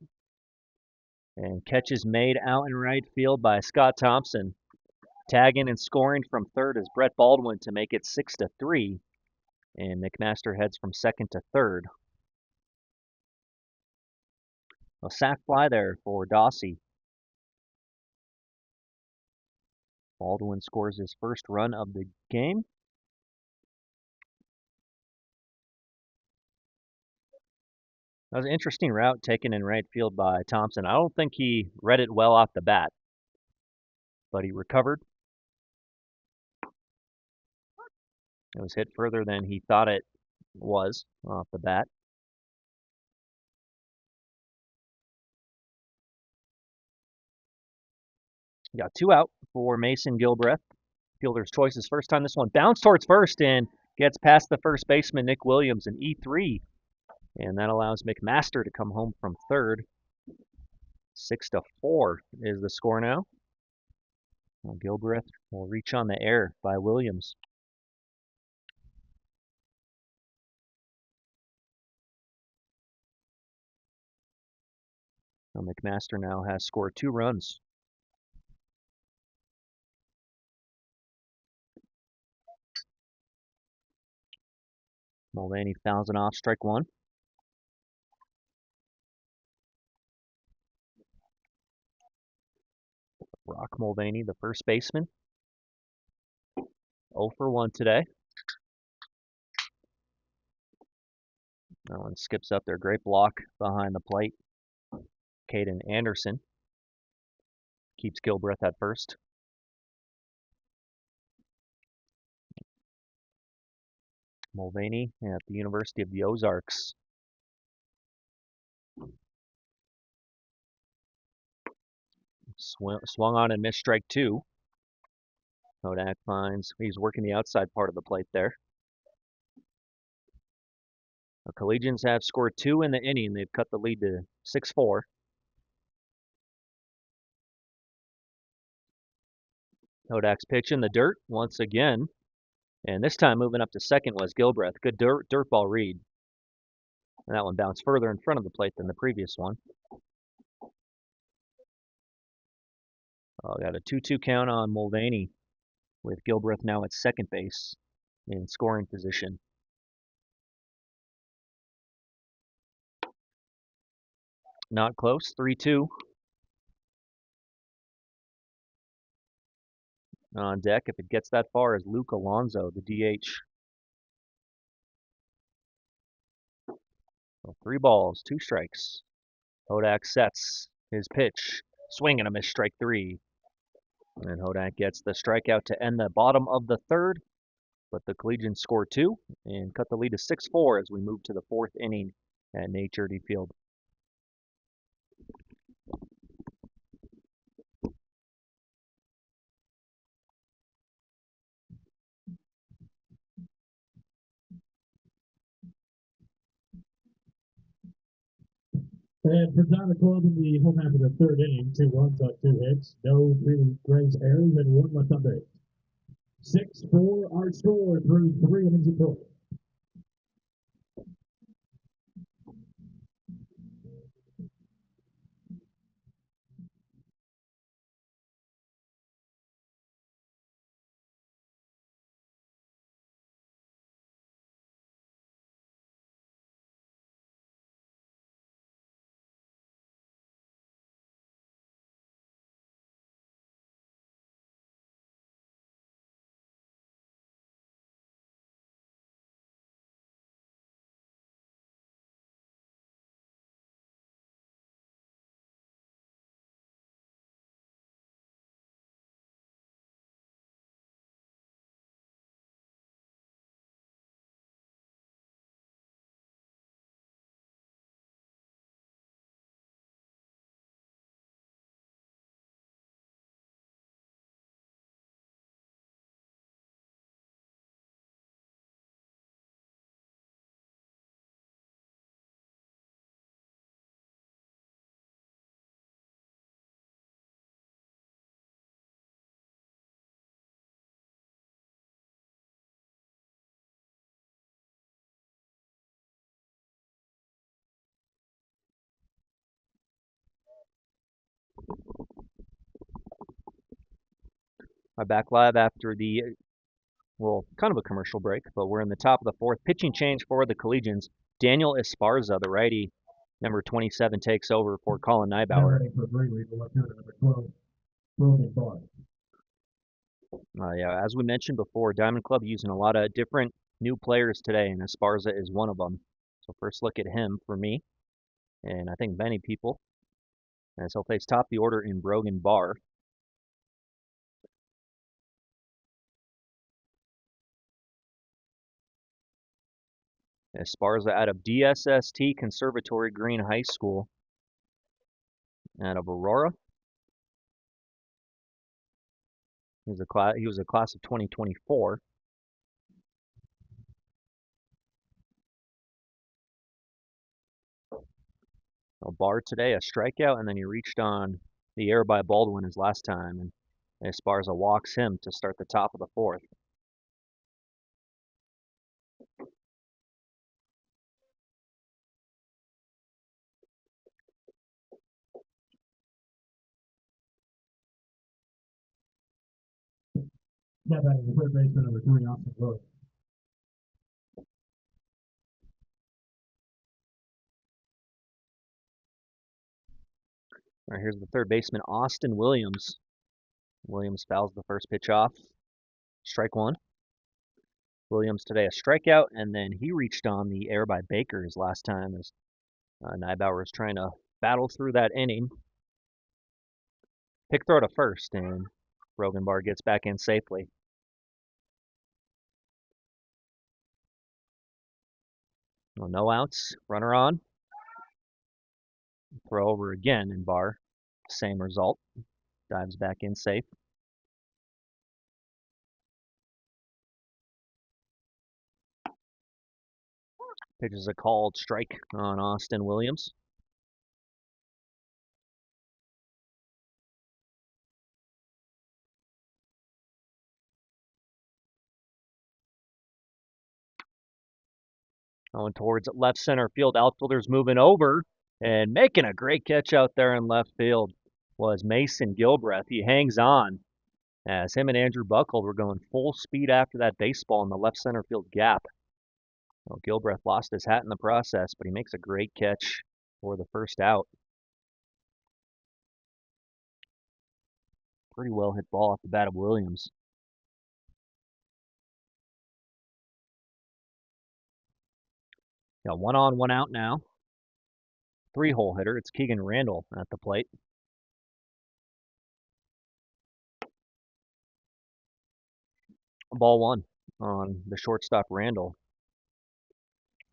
And catch is made out in right field by Scott Thompson. Tagging and scoring from third is Brett Baldwin to make it 6-3. And McMaster heads from second to third. A sac fly there for Dossie. Baldwin scores his first run of the game. That was an interesting route taken in right field by Thompson. I don't think he read it well off the bat, but he recovered. It was hit further than he thought it was off the bat. Got 2 out for Mason Gilbreth. Fielder's choice is first time this one. Bounce towards first and gets past the first baseman, Nick Williams, an E3. And that allows McMaster to come home from third. 6-4 is the score now. Well, Gilbreth will reach on the air by Williams. Well, McMaster now has scored 2 runs. Mulvaney fouls it off, strike 1. Brock Mulvaney, the first baseman. 0 for 1 today. That one skips up there. Great block behind the plate. Caden Anderson keeps Gilbreth at first. Mulvaney at the University of the Ozarks. Swung on and missed strike 2. Kodak finds he's working the outside part of the plate there. The Collegians have scored 2 in the inning. They've cut the lead to 6-4. Kodak's pitch in the dirt once again. And this time moving up to second was Gilbreth. Good dirt ball read. And that one bounced further in front of the plate than the previous one. Got a 2-2 count on Mulvaney with Gilbreth now at second base in scoring position. Not close, 3-2. On deck, if it gets that far, is Luke Alonso, the DH. So 3 balls, 2 strikes. Hodak sets his pitch. Swing and a miss, strike 3. And Hodak gets the strikeout to end the bottom of the third. But the Collegians score 2 and cut the lead to 6-4 as we move to the 4th inning at Nate Jurdy Field. And for Tyler Club in the home half of the 3rd inning, 2 runs on 2 hits, no Greeley errors, and 1 left on base. 6-4 our score through 3 innings of play. We're back live after the, well, kind of a commercial break, but we're in the top of the fourth. Pitching change for the Collegians. Daniel Esparza, the righty, number 27, takes over for Colin Neibauer. Batting for Greeley, the left-hander, number 12, Brogan Bar. Yeah, as we mentioned before, Diamond Club using a lot of different new players today, and Esparza is one of them. So first look at him for me, and I think many people, as he'll face top the order in Brogan Bar. Esparza out of DSST Conservatory Green High School out of Aurora. He was a class of 2024. A bar today, a strikeout, and then he reached on the air by Baldwin his last time, and Esparza walks him to start the top of the fourth. Now batting the third baseman, number 3, Austin Williams. All right, here's the third baseman, Austin Williams. Williams fouls the first pitch off. Strike one. Williams today a strikeout, and then he reached on the air by Baker his last time as Neibauer is trying to battle through that inning. Pick throw to first, and Brogan Bar gets back in safely. Well, no outs, runner on. Throw over again, and Bar, same result. Dives back in safe. Pitches a called strike on Austin Williams. Going towards left center field. Outfielders moving over and making a great catch out there in left field was Mason Gilbreth. He hangs on as him and Andrew Buckhold were going full speed after that baseball in the left center field gap. Well, Gilbreth lost his hat in the process, but he makes a great catch for the first out. Pretty well hit ball off the bat of Williams. Got 1 on, 1 out now. 3-hole hitter. It's Keegan Randall at the plate. Ball 1 on the shortstop Randall.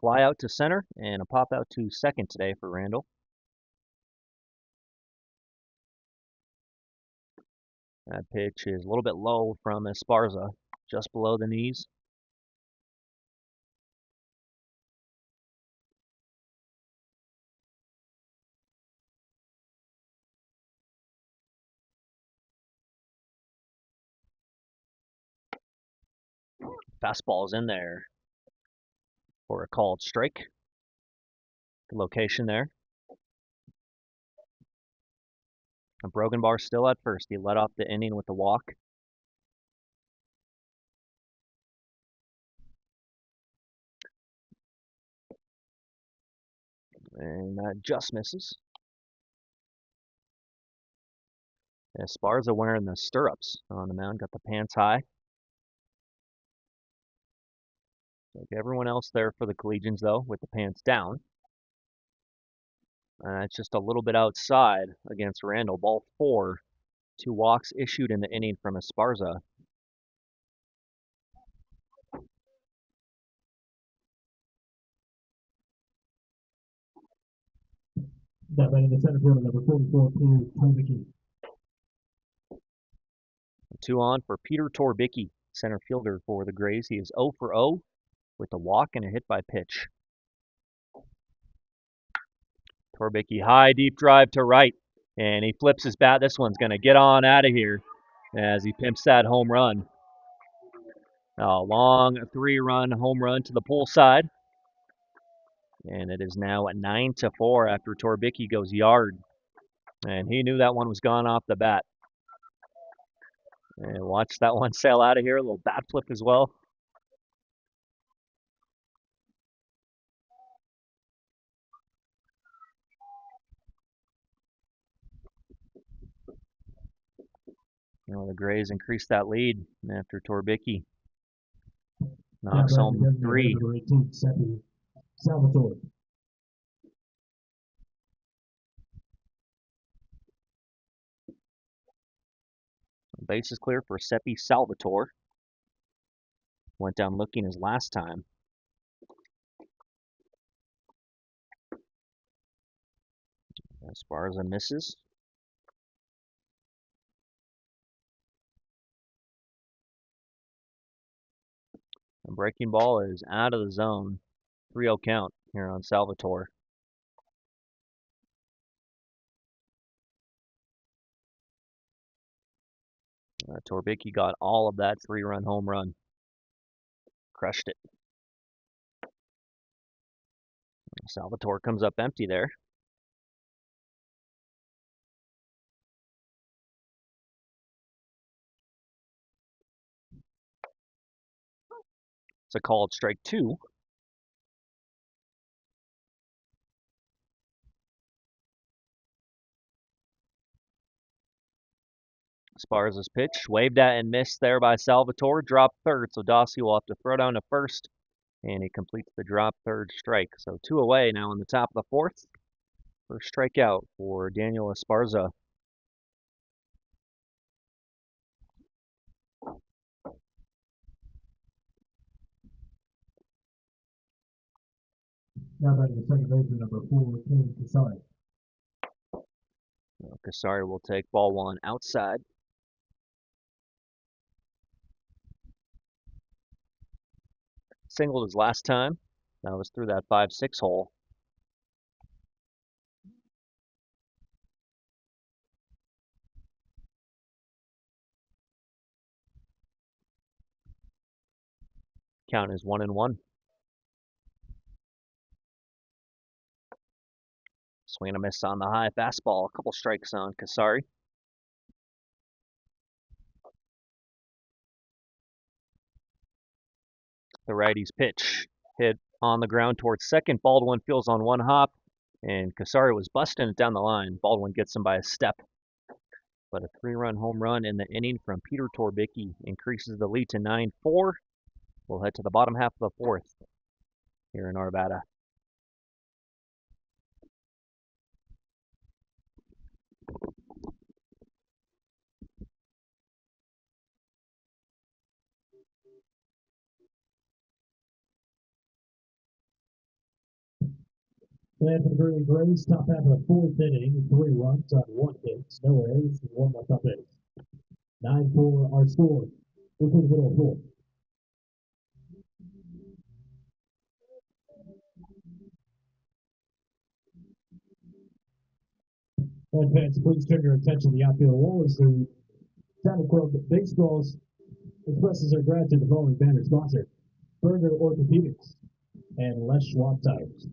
Fly out to center and a pop out to second today for Randall. That pitch is a little bit low from Esparza, just below the knees. Fastball's in there for a called strike. Good location there. And Brogan Bar still at first. He led off the inning with the walk. And that just misses. Esparza wearing the stirrups on the mound. Got the pants high. Like everyone else there for the Collegians, though, with the pants down. It's just a little bit outside against Randall. Ball 4. 2 walks issued in the inning from Esparza. That batting the center fielder, number 44, Peter Torbicki. 2 on for Peter Torbicki, center fielder for the Grays. He is 0 for 0 with a walk and a hit by pitch. Torbicki, high, deep drive to right, and he flips his bat. This one's going to get on out of here as he pimps that home run. A long 3-run home run to the pull side. And it is now at 9-4 after Torbicki goes yard. And he knew that one was gone off the bat. And watch that one sail out of here. A little bat flip as well. The Grays increased that lead after Torbicki knocks home 3. Number 18, Seppi Salvatore. Base is clear for Seppi Salvatore. Went down looking his last time. Esparza misses. The breaking ball is out of the zone. 3-0 count here on Salvatore. Torbicki got all of that 3-run home run. Crushed it. Salvatore comes up empty there. It's a called strike 2. Esparza's pitch, waved at and missed there by Salvatore. Drop third, so Dossi will have to throw down to first, and he completes the drop third strike. So 2 away now in the top of the 4th. First strikeout for Daniel Esparza. Now batting the second baseman, number 4, Ken Casari. Casari will take ball 1 outside. Singled his last time. That was through that 5-6 hole. Count is 1-1. Swing and a miss on the high fastball. A couple strikes on Casari. The righty's pitch hit on the ground towards second. Baldwin feels on one hop, and Casari was busting it down the line. Baldwin gets him by a step. But a 3-run home run in the inning from Peter Torbicki increases the lead to 9-4. We'll head to the bottom half of the 4th here in Arvada. And for the Greeley Grays, top half of the 4th inning, 3 runs on 1 hit, no errors, 1 left on base. 9-4 our score. This is middle 4. And fans, please turn your attention to the outfield wall as the Saddle Club Baseballs expresses their gratitude to the following banner sponsor: Burger Orthopedics and Les Schwab Tires.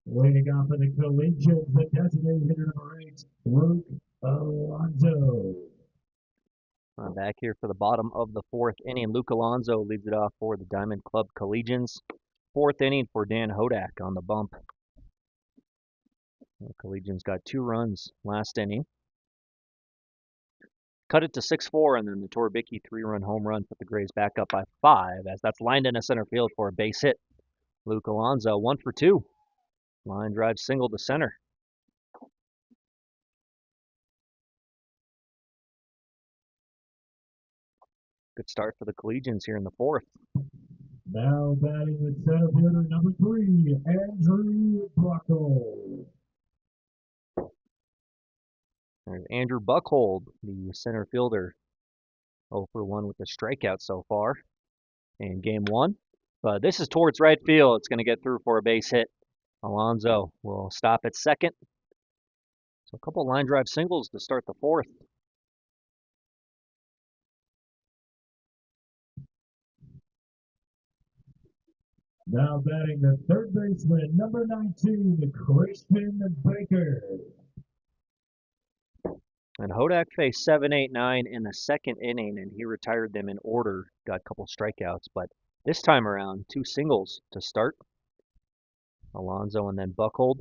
Leading off for the Collegians, the designated hitter number 8, Luke Alonso. Back here for the bottom of the 4th inning. Luke Alonso leads it off for the Diamond Club Collegians. fourth inning for Dan Hodak on the bump. The Collegians got 2 runs last inning. Cut it to 6-4, and then the Torabicki 3-run home run put the Grays back up by 5, as that's lined into center field for a base hit. Luke Alonso, 1 for 2. Line drive single to center. Good start for the Collegians here in the 4th. Now batting the center fielder, number 3, Andrew Buckle. There's Andrew Buckhold, the center fielder. 0 for 1 with a strikeout so far in game 1. But this is towards right field. It's going to get through for a base hit. Alonso will stop at second. So a couple line drive singles to start the 4th. Now batting the third baseman, number 19, Christian Baker. And Hodak faced 7, 8, 9 in the second inning, and he retired them in order. Got a couple strikeouts, but this time around, 2 singles to start. Alonso and then Buckhold.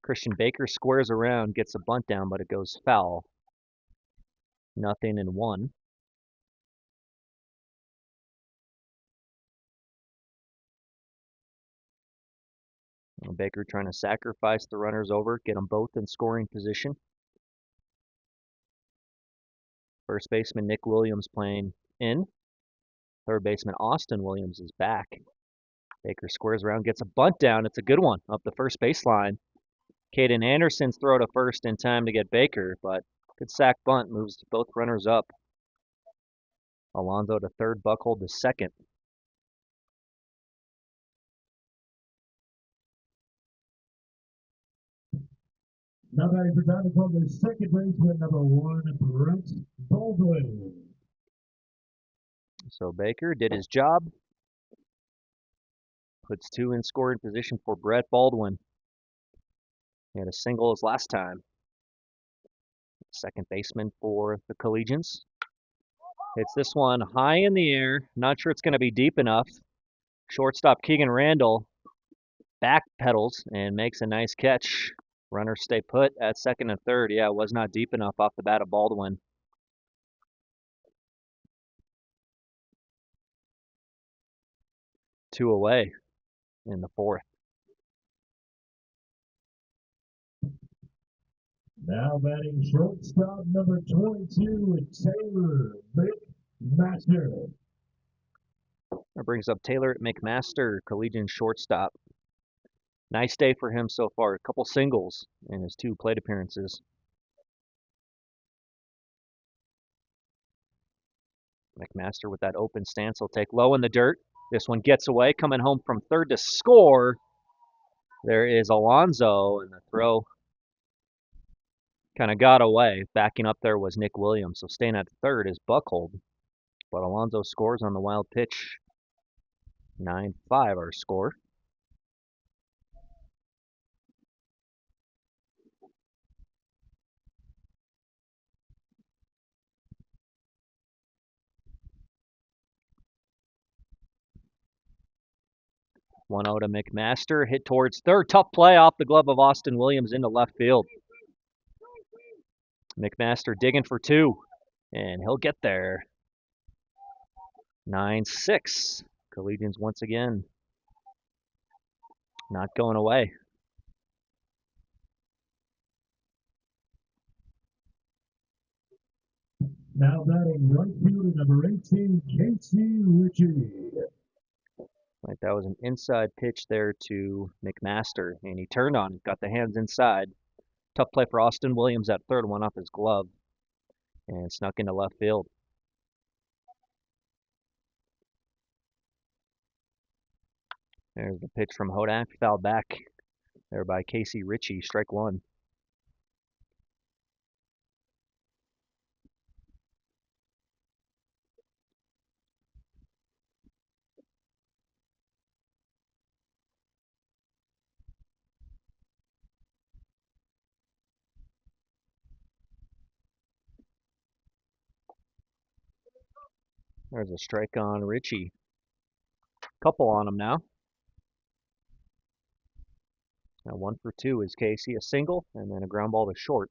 Christian Baker squares around, gets a bunt down, but it goes foul. 0-1. Baker trying to sacrifice the runners over, get them both in scoring position. First baseman Nick Williams playing in. Third baseman Austin Williams is back. Baker squares around, gets a bunt down. It's a good one up the first baseline. Caden Anderson's throw to first in time to get Baker, but good sack bunt moves both runners up. Alonso to third, Buckhold to second. Now batting for time for the second baseman, number 1, Brent Baldwin. So Baker did his job. Puts 2 in scoring position for Brett Baldwin. He had a single as last time. Second baseman for the Collegians. Hits this one high in the air. Not sure it's going to be deep enough. Shortstop Keegan Randall backpedals and makes a nice catch. Runners stay put at second and third. Yeah, it was not deep enough off the bat of Baldwin. Two away in the 4th. Now batting shortstop, number 22, Taylor McMaster. That brings up Taylor McMaster, Collegian shortstop. Nice day for him so far. A couple singles in his 2 plate appearances. McMaster with that open stance will take low in the dirt. This one gets away, coming home from third to score. There is Alonso, and the throw kind of got away. Backing up there was Nick Williams, so staying at third is Buckhold. But Alonso scores on the wild pitch. 9-5 our score. One out to McMaster, hit towards third. Tough play off the glove of Austin Williams into left field. McMaster digging for 2, and he'll get there. 9-6. Collegians once again not going away. Now batting right fielder, number 18, Casey Ritchie. Like that was an inside pitch there to McMaster, and he turned on it, got the hands inside. Tough play for Austin Williams at third, one off his glove, and snuck into left field. There's the pitch from Hodak, foul back there by Casey Ritchie, strike 1. There's a strike on Ritchie. Couple on him now. Now 1 for 2 is Casey, a single, and then a ground ball to short.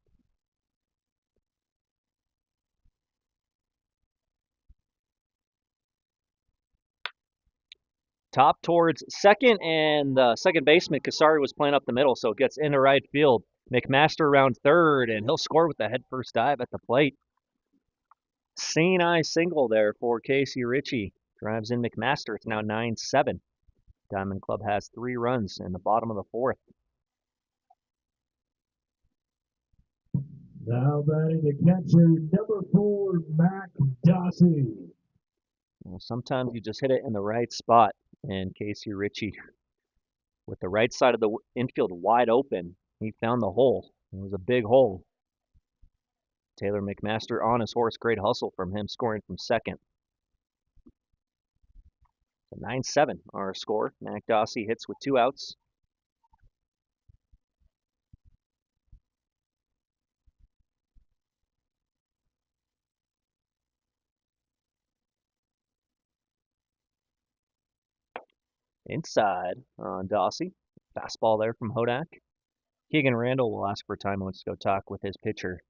Top towards second, and the second baseman, Kasari, was playing up the middle, so it gets into right field. McMaster around third, and he'll score with the head first dive at the plate. Seeing eye single there for Casey Ritchie. Drives in McMaster. It's now 9-7. Diamond Club has 3 runs in the bottom of the 4th. Now batting the catcher, number 4, Mac Dossie. Well, sometimes you just hit it in the right spot, and Casey Ritchie, with the right side of the infield wide open, he found the hole. It was a big hole. Taylor McMaster on his horse. Great hustle from him, scoring from second. So 9-7 our score. Mac Dossie hits with 2 outs. Inside on Dossie. Fastball there from Hodak. Keegan Randall will ask for time. Let's go talk with his pitcher.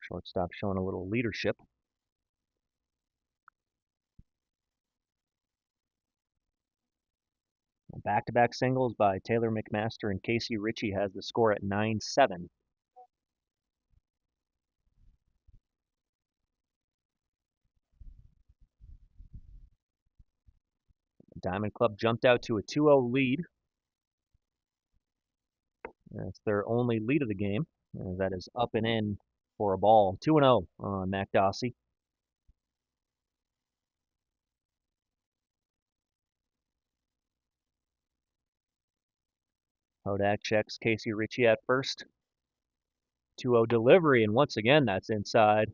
Shortstop showing a little leadership. Back-to-back singles by Taylor McMaster, and Casey Ritchie has the score at 9-7. Diamond Club jumped out to a 2-0 lead. That's their only lead of the game. That is up and in for a ball. 2-0 on Mac Dossie. Hodak checks Casey Ritchie at first. 2-0 delivery, and once again, that's inside.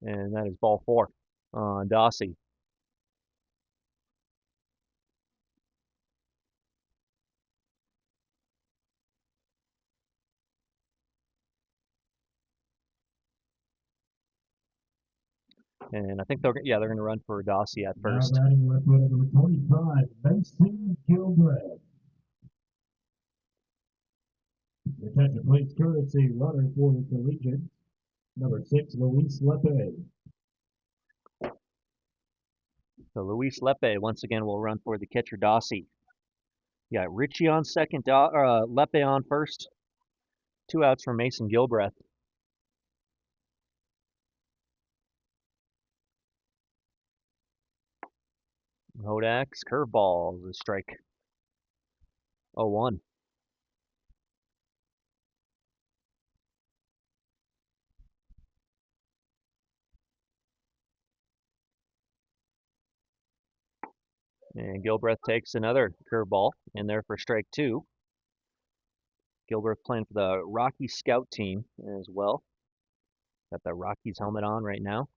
And that is ball 4 on Dossie. And I think they're going to run for Dossie at first. Now batting left field number 25, Mason Gilbreth. The catcher plays courtesy runner for the Collegians, number 6, Luis Lepe. So Luis Lepe once again will run for the catcher Dossie. You got Ritchie on second, Lepe on first. 2 outs for Mason Gilbreth. Hodak's curveball is a strike. 0-1. And Gilbreth takes another curveball in there for strike 2. Gilbreth playing for the Rocky Scout team as well. Got the Rockies helmet on right now.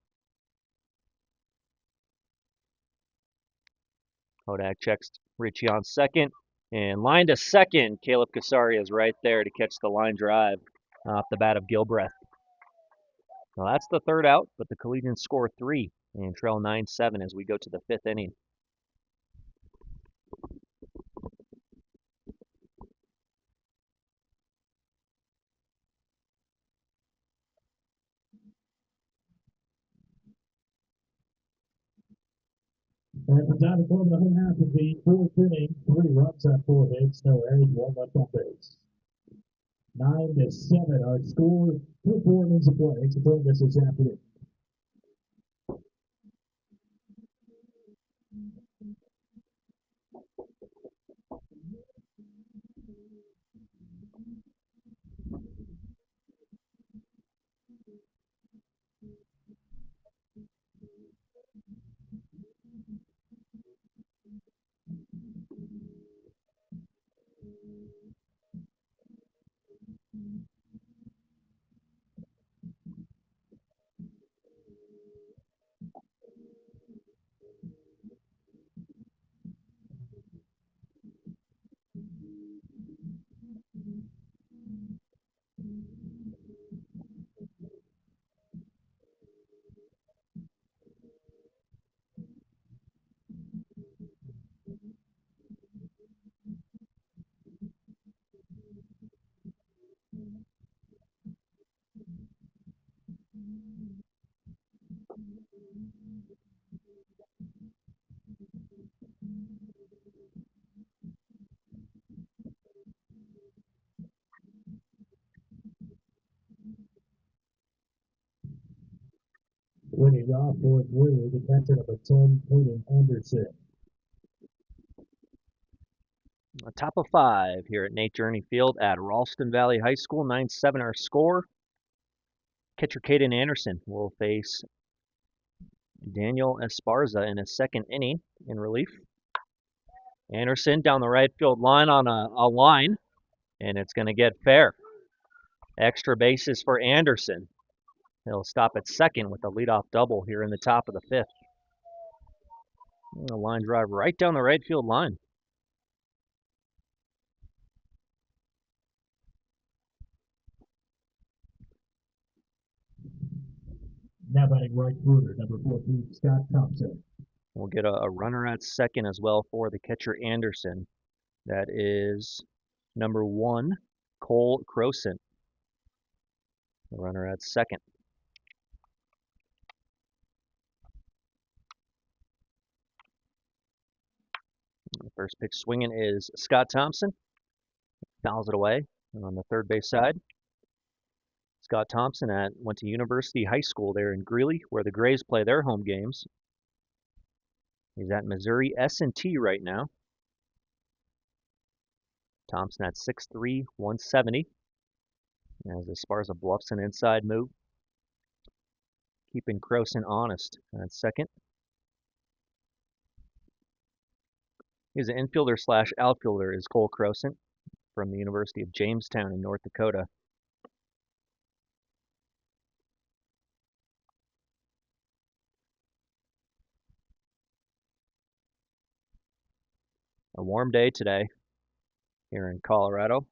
Hodak checks Ritchie on second. And line to second. Caleb Kasari is right there to catch the line drive off the bat of Gilbreth. Well, that's the 3rd out, but the Collegians score 3 and trail 9-7 as we go to the 5th inning. And for time to form the home half of the 4th inning, 3 runs on 4 hits, no errors, 1 left on base. 9-7 our score. 2-4 innings of play to bring this afternoon. Leading off for Greeley, the catcher number 10, Caden Anderson. A top of 5 here at Nate Journey Field at Ralston Valley High School. 9-7 our score. Catcher Caden Anderson will face Daniel Esparza in his second inning in relief. Anderson down the right field line on a line, and it's going to get fair. Extra bases for Anderson. He'll stop at second with a leadoff double here in the top of the 5th. A line drive right down the right field line. Now batting right fielder, number 14, Scott Thompson. We'll get a runner at second as well for the catcher Anderson. That is number 1, Cole Croson. The runner at second. The first pitch swinging is Scott Thompson. Fouls it away on the third base side. Scott Thompson went to University High School there in Greeley, where the Grays play their home games. He's at Missouri S&T right now. Thompson at 6'3", 170. As Esparza bluffs an inside move. Keeping Croson honest at second. He's an infielder slash outfielder is Cole Croson from the University of Jamestown in North Dakota. A warm day today here in Colorado.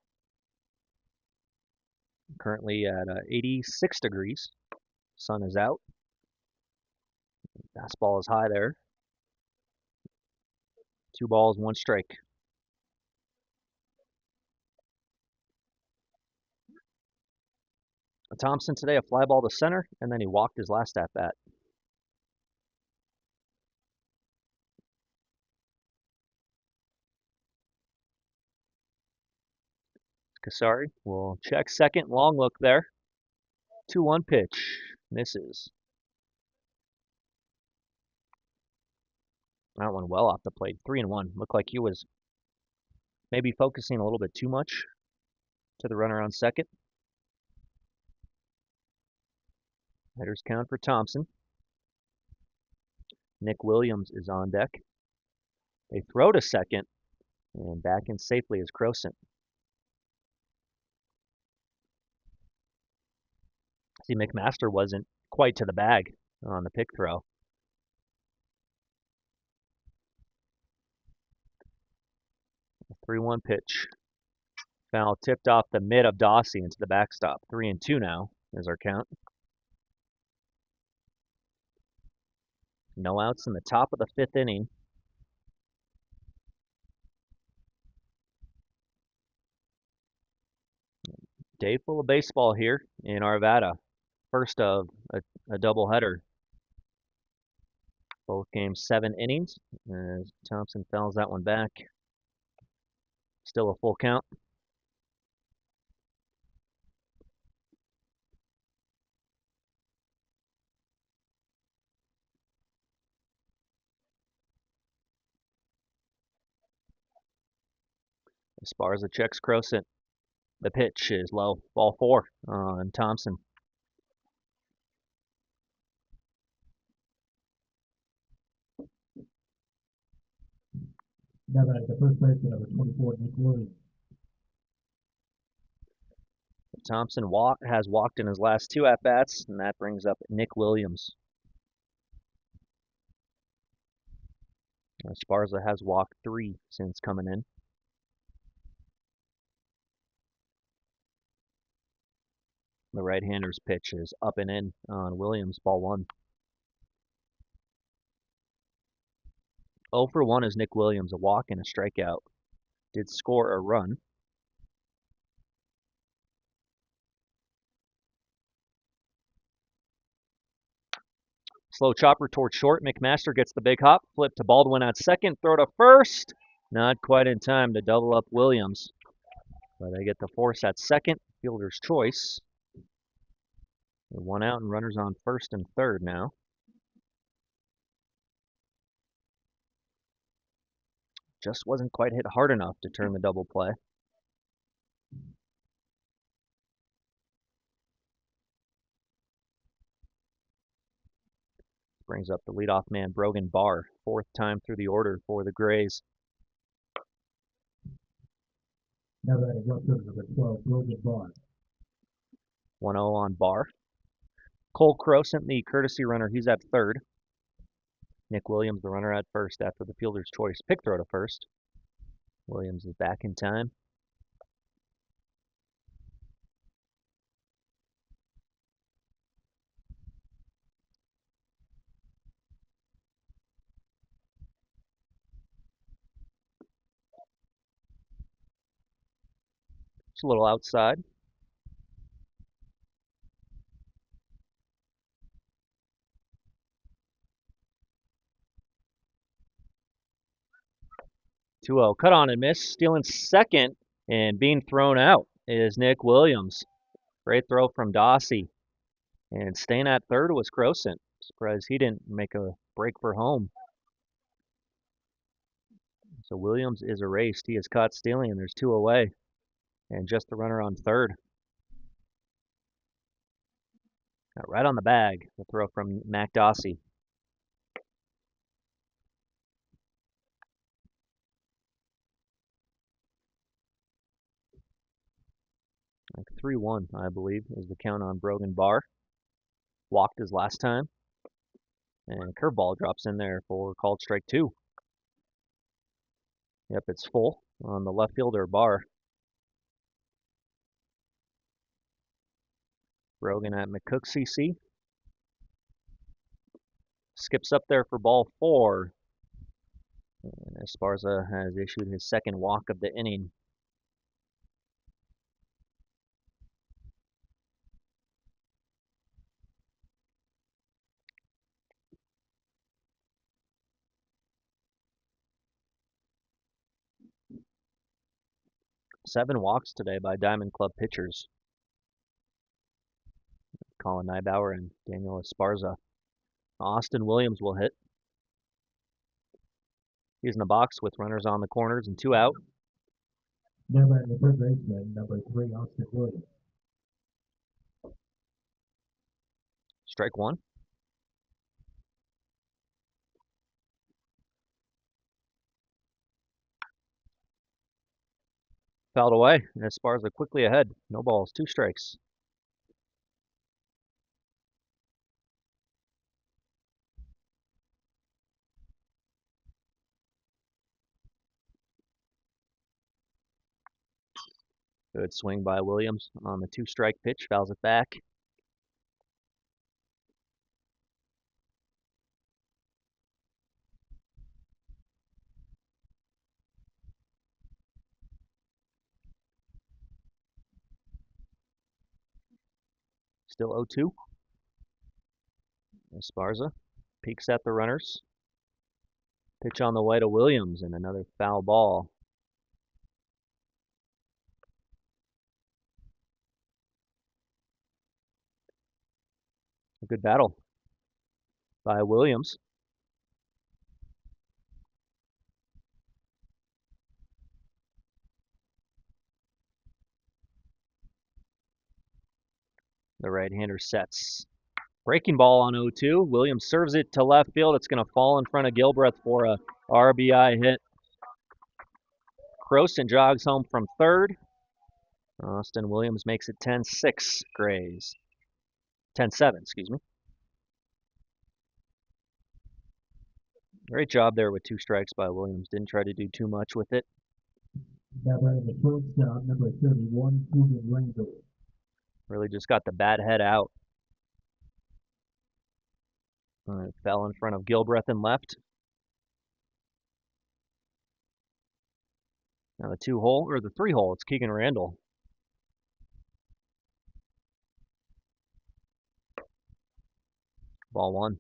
Currently at 86 degrees. Sun is out. Fastball is high there. 2 balls, 1 strike. Thompson today, a fly ball to center, and then he walked his last at bat. Kasari will check second, long look there. 2-1 pitch, misses. That one well off the plate, 3-1. Looked like he was maybe focusing a little bit too much to the runner on second. Hitters count for Thompson. Nick Williams is on deck. They throw to second, and back in safely is Croson. See, McMaster wasn't quite to the bag on the pick throw. A 3-1 pitch. Foul tipped off the mid of Dossie into the backstop. 3-2 now is our count. No outs in the top of the 5th inning. Day full of baseball here in Arvada. First of a doubleheader. Both games 7 innings. As Thompson fouls that one back. Still a full count. Esparza checks Croson. The pitch is low. Ball 4 on Thompson. Now at the first baseman, number 24, Nick Williams. Thompson has walked in his last 2 at-bats, and that brings up Nick Williams. Esparza has walked 3 since coming in. The right-hander's pitch is up and in on Williams, ball 1. 0 for 1 is Nick Williams, a walk and a strikeout. Did score a run. Slow chopper towards short. McMaster gets the big hop. Flip to Baldwin at second. Throw to first. Not quite in time to double up Williams. But they get the force at second. Fielder's choice. 1 out and runners on first and third now. just wasn't quite hit hard enough to turn the double play. Brings up the leadoff man, Brogan Barr, fourth time through the order for the Grays. Now batting left fielder number 12, Brogan Barr. 1-0 on Barr. Cole Crosent, the courtesy runner, he's at third. Nick Williams, the runner, at first after the fielder's choice pick throw to first. Williams is back in time. It's a little outside. Two-zero, cut on and miss. Stealing second and being thrown out is Nick Williams. Great throw from Dossie. And staying at third was Crosent. Surprised he didn't make a break for home. So Williams is erased. He is caught stealing, and there's two away. And just the runner on third. Got right on the bag. The throw from Mac Dossie. Like 3-1, I believe, is the count on Brogan Barr. Walked his last time. And curveball drops in there for called strike 2. Yep, it's full on the left fielder, Barr. Brogan at McCook CC. Skips up there for ball 4. And Esparza has issued his second walk of the inning. Seven walks today by Diamond Club pitchers. Colin Neibauer and Daniel Esparza. Austin Williams will hit. He's in the box with runners on the corners and 2 out. Now batting the third baseman, number 3, Austin Williams. Strike 1. Fouled away. Esparza quickly ahead. No balls, 2 strikes. Good swing by Williams on the 2-strike pitch. Fouls it back. Still 0-2. Esparza peeks at the runners. Pitch on the way to Williams and another foul ball. A good battle by Williams. The right-hander sets. Breaking ball on 0-2. Williams serves it to left field. It's going to fall in front of Gilbreth for a RBI hit. Crosent jogs home from third. Austin Williams makes it 10-6 Grays. 10-7, excuse me. Great job there with 2 strikes by Williams. Didn't try to do too much with it. Now batting the shortstop, number 31, Coogan Randall. Really just got the bat head out. It fell in front of Gilbreth and left. Now the 2-hole, or the 3-hole, it's Keegan Randall. Ball 1.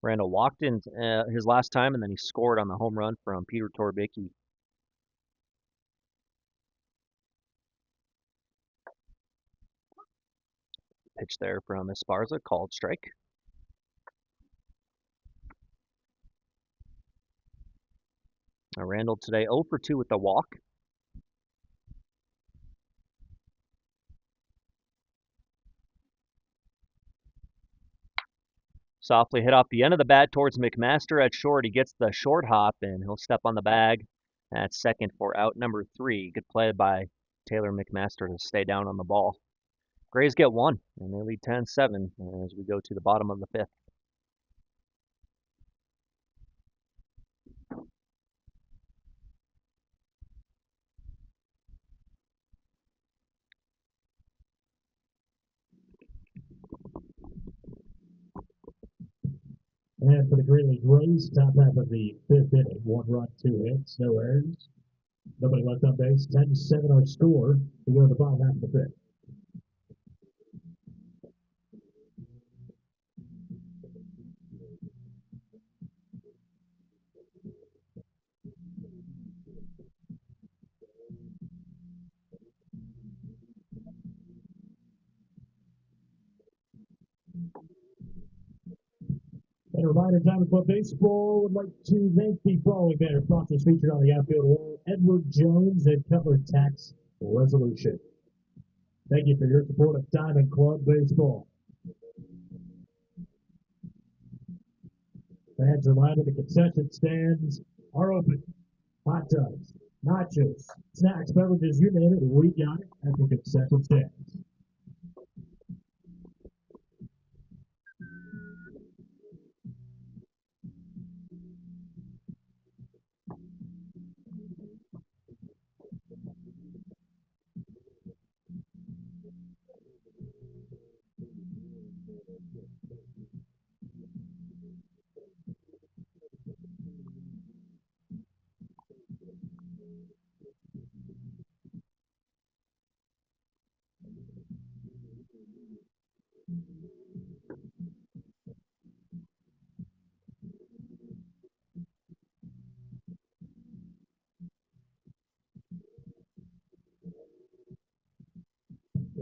Randall walked in his last time, and then he scored on the home run from Peter Torbicki. Pitch there from Esparza, called strike. Randall today 0 for 2 with the walk. Softly hit off the end of the bat towards McMaster at short. He gets the short hop, and he'll step on the bag at second for out number 3. Good play by Taylor McMaster to stay down on the ball. Grays get 1, and they lead 10-7 as we go to the bottom of the 5th. And for the Greeley Grays, top half of the 5th inning, 1 run, 2 hits, no errors. Nobody left on base. 10-7 our score. We go to the bottom half of the 5th. And a reminder, Diamond Club Baseball would like to thank the following banner sponsors featured on the outfield wall: Edward Jones and Cutler Tax Resolution. Thank you for your support of Diamond Club Baseball. Fans reminded the concession stands are open. Hot dogs, nachos, snacks, beverages, you name it, we got it at the concession stands.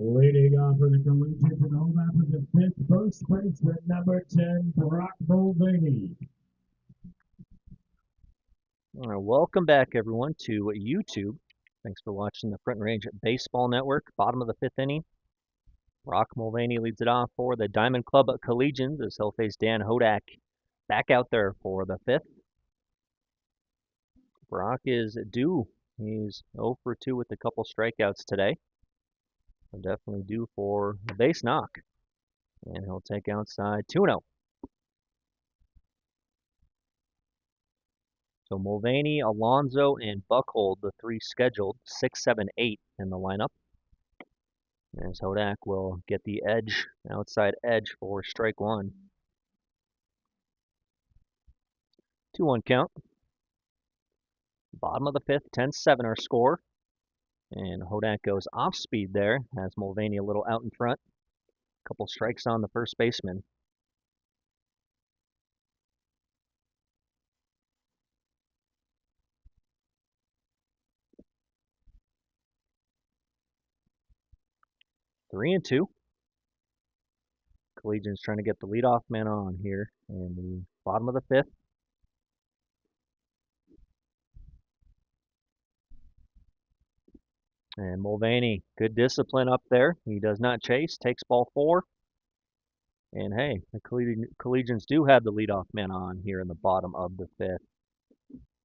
Leading off for the Collegians and home half of the 5th, first baseman number 10, Brock Mulvaney. All right, welcome back, everyone, to YouTube. Thanks for watching the Front Range Baseball Network. Bottom of the 5th inning. Brock Mulvaney leads it off for the Diamond Club Collegians as he'll face Dan Hodak back out there for the 5th. Brock is due. He's 0 for 2 with a couple strikeouts today. Definitely due for a base knock. And he'll take outside 2-0. So Mulvaney, Alonso, and Buckhold, the 3 scheduled, 6, 7, 8 in the lineup. As Hodak will get the edge, outside edge for strike 1. 2-1 count. Bottom of the 5th, 10-7 our score. And Hodak goes off speed there, has Mulvaney a little out in front. Couple strikes on the first baseman. Three and two. Collegians trying to get the leadoff man on here in the bottom of the 5th. And Mulvaney, good discipline up there. He does not chase, takes ball 4. And hey, the Collegians do have the leadoff man on here in the bottom of the 5th.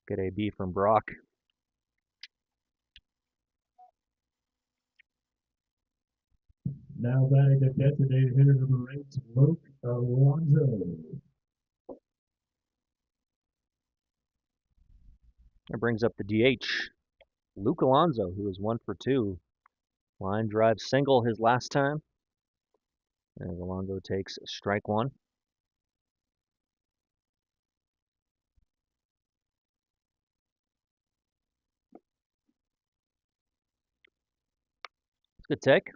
Good AB from Brock. Now batting the designated hitter number 8, Luke Alonso. That brings up the DH, Luke Alonso, who is 1 for 2. Line drive single his last time. As Alonso takes strike 1. Good take.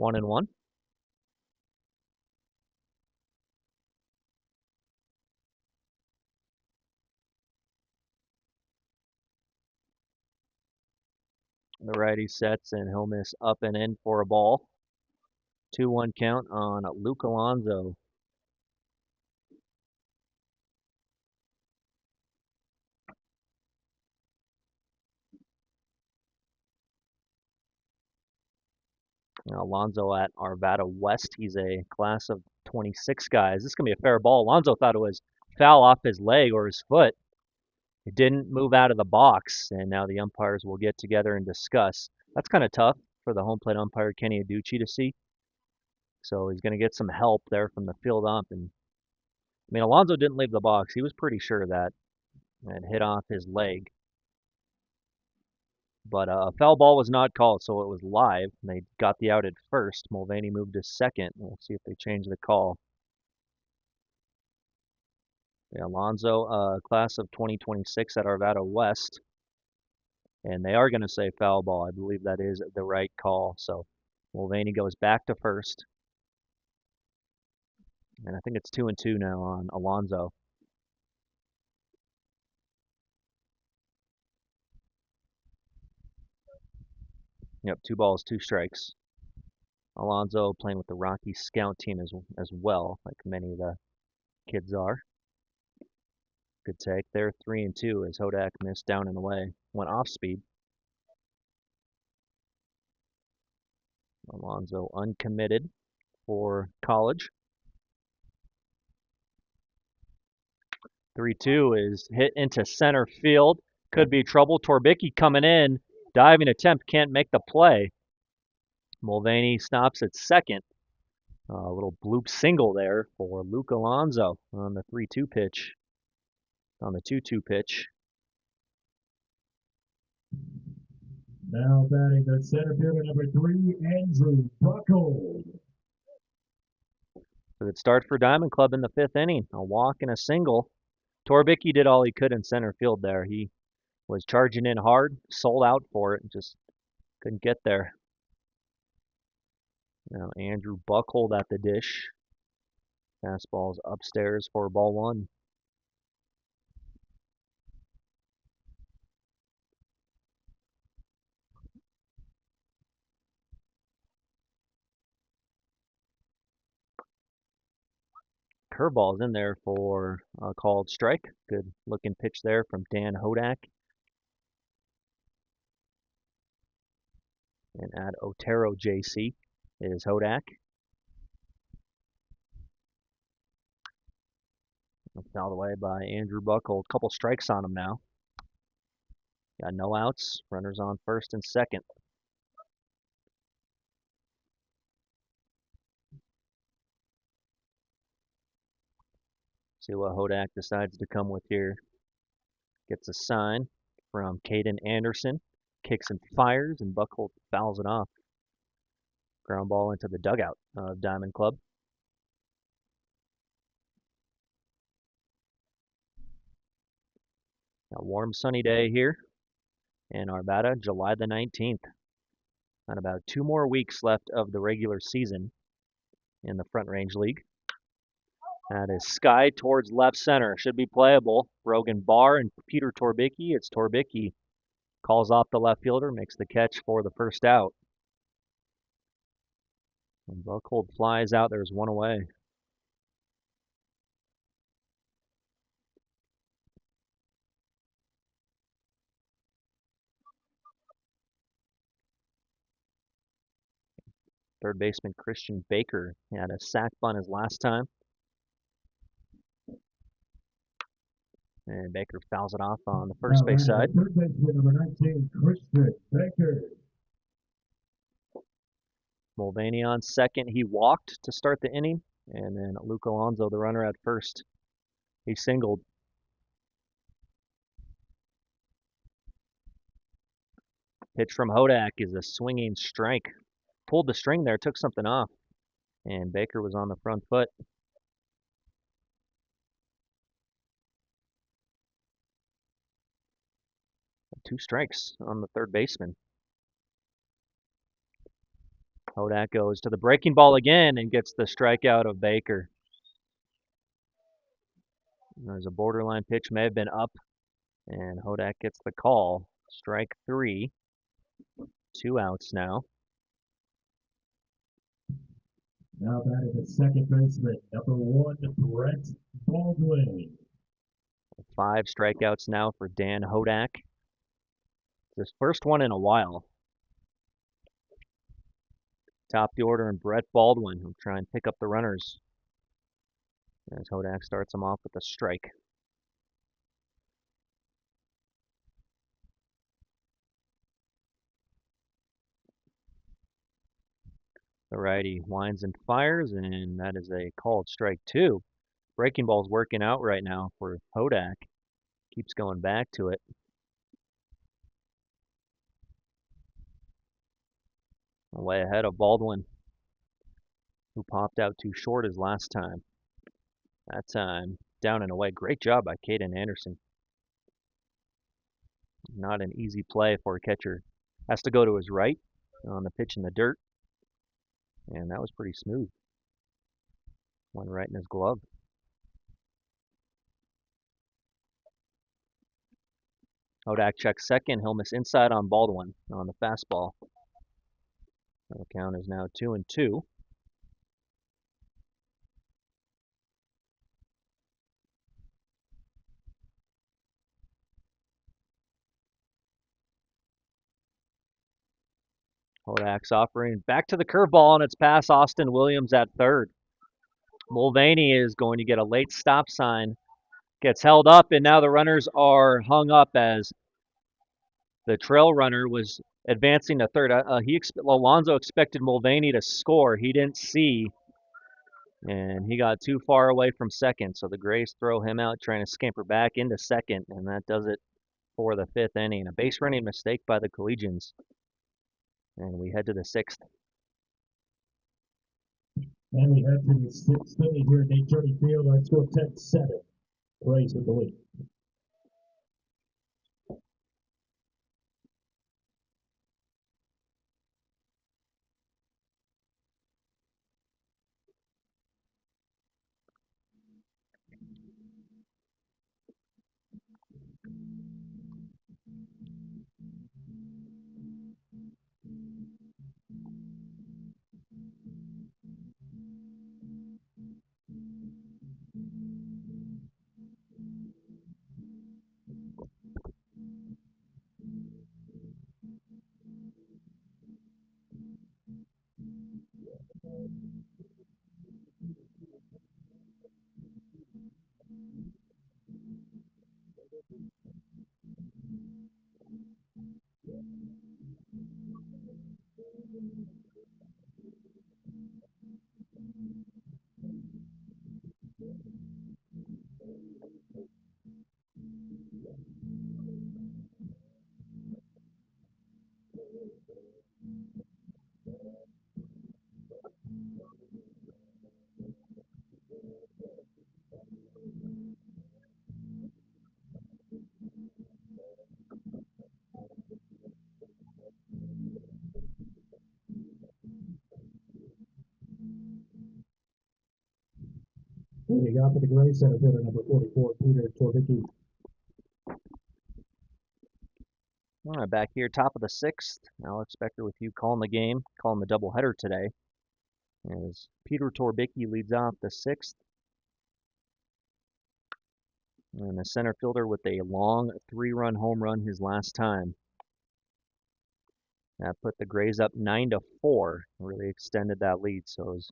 1-1. The righty sets and he'll miss up and in for a ball. 2-1 count on Luke Alonso. Alonso at Arvada West. He's a class of 26 guys. This is going to be a fair ball. Alonso thought it was foul off his leg or his foot. It didn't move out of the box, and now the umpires will get together and discuss. That's kind of tough for the home plate umpire, Kenny Aducci, to see. So he's going to get some help there from the field ump. And I mean, Alonso didn't leave the box. He was pretty sure that it hit off his leg. But a foul ball was not called, so it was live. They got the out at first. Mulvaney moved to second. We'll see if they change the call. Yeah, Alonso, class of 2026 at Arvada West. And they are going to say foul ball. I believe that is the right call. So Mulvaney goes back to first. And I think it's 2-2 now on Alonso. Yep, 2 balls, 2 strikes. Alonso playing with the Rocky Scout team as well, like many of the kids are. Good take there, 3-2 as Hodak missed down and away. Went off speed. Alonso uncommitted for College. 3-2 is hit into center field. Could be trouble. Torbicki coming in. Diving attempt, can't make the play. Mulvaney stops at second. A little bloop single there for Luke Alonso on the 3-2 pitch. On the 2-2 pitch. Now batting the center fielder, number 3, Andrew Buckle. So good start for Diamond Club in the 5th inning. A walk and a single. Torbicki did all he could in center field there. He was charging in hard, sold out for it, and just couldn't get there. Now Andrew Buckhold at the dish. Fastball's upstairs for ball 1. Curveball's in there for a called strike. Good looking pitch there from Dan Hodak. And at Otero JC is Hodak. Fouled away by Andrew Buckle. A couple strikes on him now. Got no outs. Runners on first and second. See what Hodak decides to come with here. Gets a sign from Caden Anderson. Kicks and fires, and Buckle fouls it off. Ground ball into the dugout of Diamond Club. A warm sunny day here in Arvada, July the 19th. And about 2 more weeks left of the regular season in the Front Range League. That is Sky towards left center. Should be playable. Brogan Barr and Peter Torbicki. It's Torbicki. Calls off the left fielder, makes the catch for the first out. And Buckhold flies out. There's 1 away. Third baseman Christian Baker had a sac bunt his last time. And Baker fouls it off on the first base side. Third baseman, number 19, Christian Baker. Mulvaney on second. He walked to start the inning. And then Luke Alonso, the runner at first. He singled. Pitch from Hodak is a swinging strike. Pulled the string there, took something off. And Baker was on the front foot. 2 strikes on the third baseman. Hodak goes to the breaking ball again and gets the strikeout of Baker. There's a borderline pitch, may have been up, and Hodak gets the call. Strike 3. 2 outs now. Now batting the second baseman, number 1, Brett Baldwin. 5 strikeouts now for Dan Hodak. His first one in a while. Top the order, and Brett Baldwin will try and pick up the runners as Hodak starts him off with a strike. The righty winds and fires, and that is a called strike 2. Breaking ball's working out right now for Hodak. Keeps going back to it. Way ahead of Baldwin, who popped out too short his last time. That time, down and away. Great job by Caden Anderson. Not an easy play for a catcher. Has to go to his right on the pitch in the dirt. And that was pretty smooth. Went right in his glove. Hodak checks second. He'll miss inside on Baldwin on the fastball. The count is now 2-2. Hodak's offering back to the curveball, and it's past Austin Williams at third. Mulvaney is going to get a late stop sign. Gets held up, and now the runners are hung up as the trail runner was advancing to third. Alonzo expected Mulvaney to score. He didn't see, and he got too far away from second. So the Grays throw him out, trying to scamper back into second, and that does it for the 5th inning. A base running mistake by the Collegians. And we head to the 6th. And we head to the 6th inning here at Nate Journey Field. Our score 10-7. Grays with the lead. Leading off for the Grays, center fielder number 44, Peter Torbicki. All right, back here, top of the 6th. Alex Becker with you calling the game, calling the doubleheader today. As Peter Torbicki leads off the 6th. And the center fielder with a long 3-run home run his last time. That put the Grays up 9-4. Really extended that lead, so it was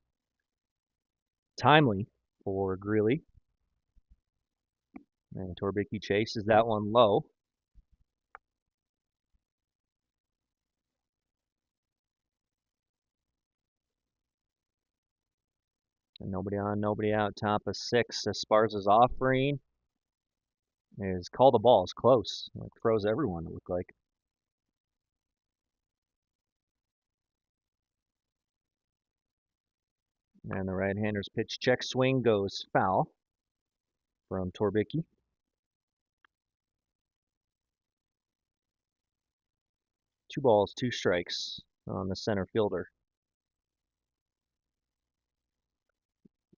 timely for Greeley. And Torbicki chases that one low. And nobody on, nobody out. Top of 6. Esparza's offering is call the ball. It's close. It froze everyone, it looked like. And the right-hander's pitch check swing goes foul from Torbicki. Two balls, two strikes on the center fielder.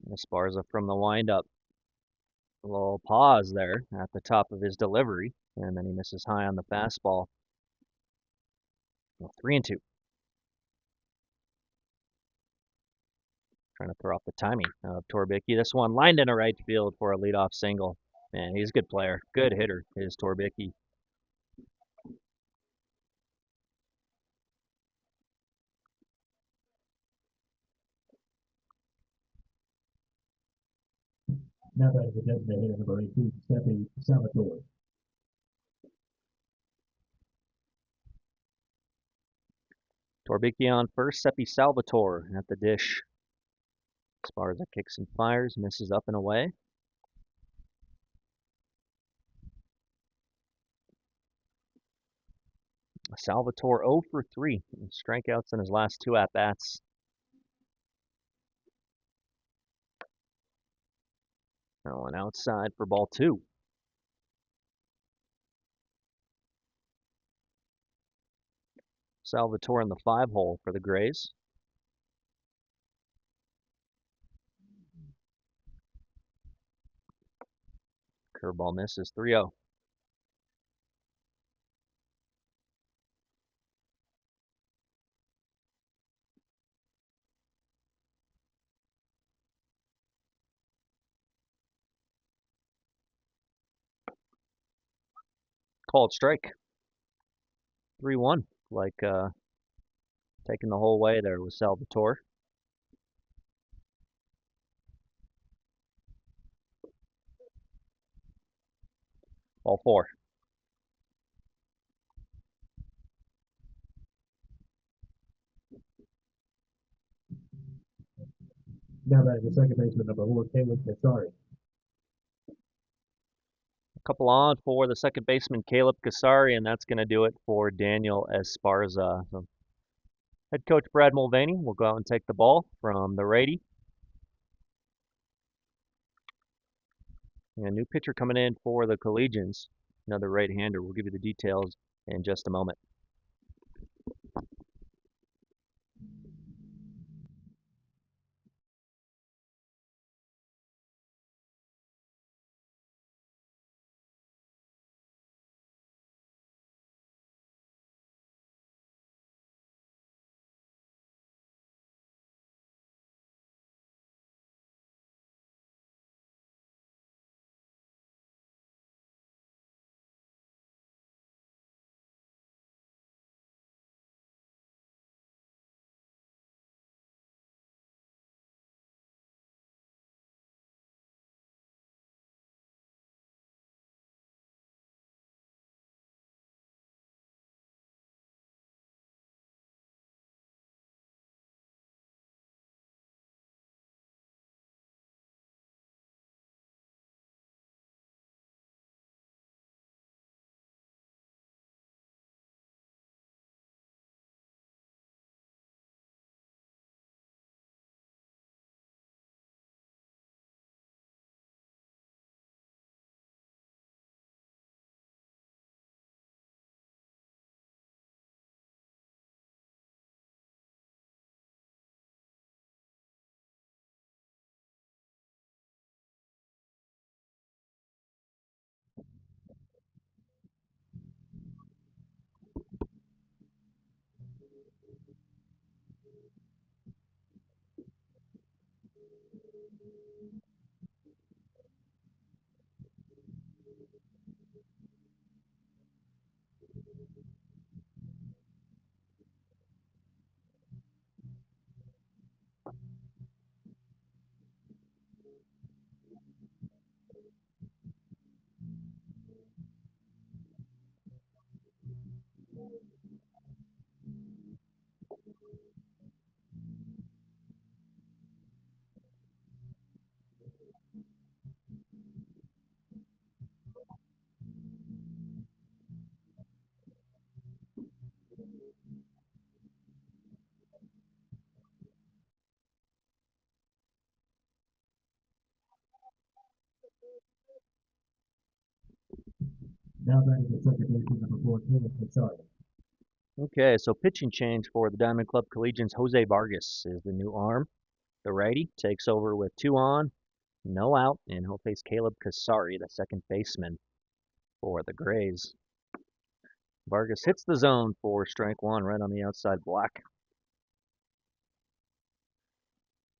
Esparza from the windup. A little pause there at the top of his delivery, and then he misses high on the fastball. 3-2. Trying to throw off the timing of Torbicki. This one lined into right field for a leadoff single. Man, he's a good player. Good hitter is Torbicki. Now batting the designated hitter, number 18, Steffi Salvatore. Torbici on first, Seppi Salvatore at the dish. Esparza kicks and fires, misses up and away. Salvatore 0 for 3, strikeouts in his last 2 at-bats. Going outside for ball 2. Salvatore in the 5-hole for the Grays. Curveball misses 3-0. Called strike. 3-1. Like taking the whole way there with Salvatore. Ball 4. Now batting the second baseman, number 4, Caleb Casari. A couple on for the second baseman, Caleb Casari, and that's going to do it for Daniel Esparza. So head coach Brad Mulvaney will go out and take the ball from the righty. And a new pitcher coming in for the Collegians, another right-hander. We'll give you the details in just a moment. Now batting the second baseman, number 4, Caleb Casari. Okay, so pitching change for the Diamond Club Collegians. Jose Vargas is the new arm. The righty takes over with 2 on, no out, and he'll face Caleb Casari, the second baseman for the Grays. Vargas hits the zone for strike 1 right on the outside block.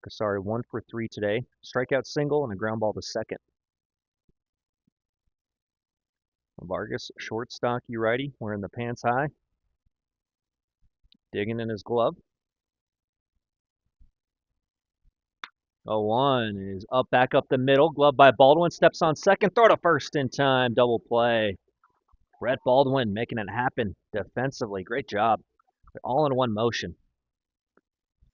Casari 1 for 3 today. Strikeout single and a ground ball to second. Vargas, short, stocky righty, wearing the pants high. Digging in his glove. 0-1 is back up the middle. Glove by Baldwin. Steps on second. Throw to first in time. Double play. Brett Baldwin making it happen defensively. Great job. All in one motion.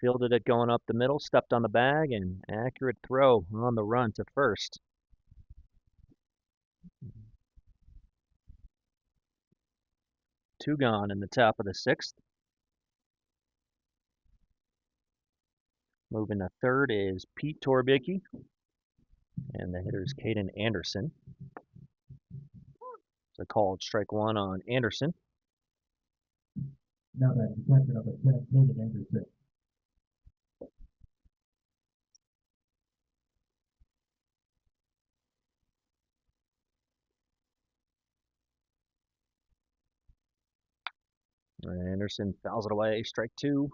Fielded it going up the middle. Stepped on the bag and accurate throw on the run to first. Two gone in the top of the sixth. Moving to third is Pete Torbicki. And the hitter is Caden Anderson. So called strike one on Anderson. Now that catcher number 10, Caden Anderson. Anderson fouls it away. Strike two.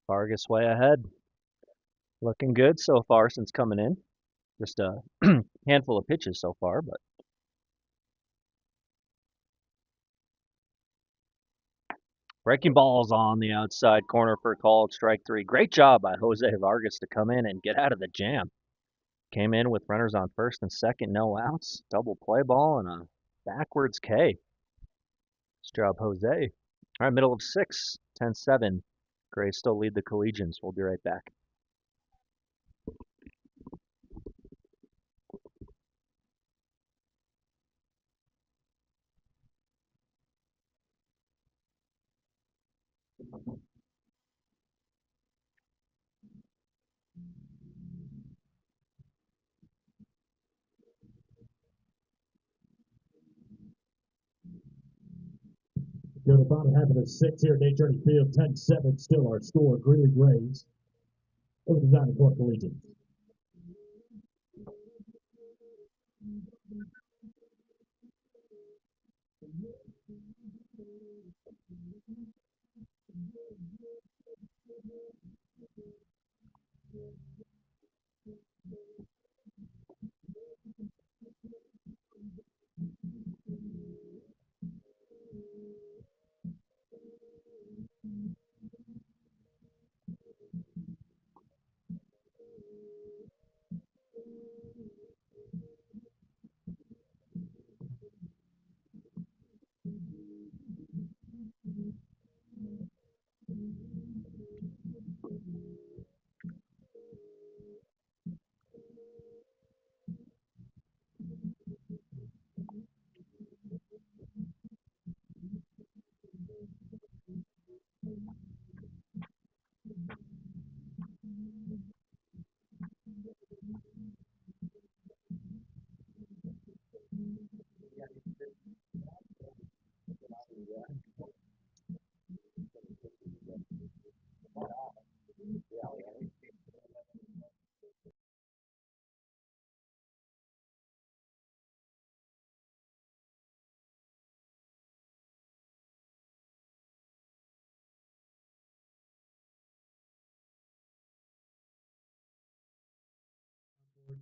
Vargas way ahead. Looking good so far since coming in. Just a handful of pitches so far, but breaking balls on the outside corner for a called strike three. Great job by Jose Vargas to come in and get out of the jam. Came in with runners on first and second, no outs. Double play ball and a backwards K. Nice job, Jose. All right, middle of six, 10-7. Grays still lead the Collegians. We'll be right back. Go to the bottom half of the sixth here at Nate Journey Field. 10-7 still our score. Greeley Grays over the Diamond Court Collegians.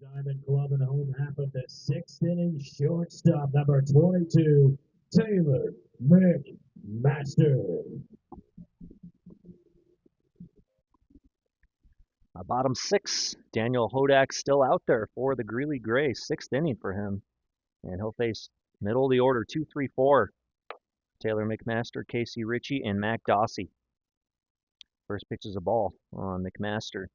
Diamond Club in the home half of the sixth inning. Shortstop number 22, Taylor McMaster. Bottom six, Daniel Hodak still out there for the Greeley Grays. Sixth inning for him. And he'll face middle of the order, 2, 3, 4. Taylor McMaster, Casey Ritchie, and Mac Dossie. First pitch is a ball on McMaster.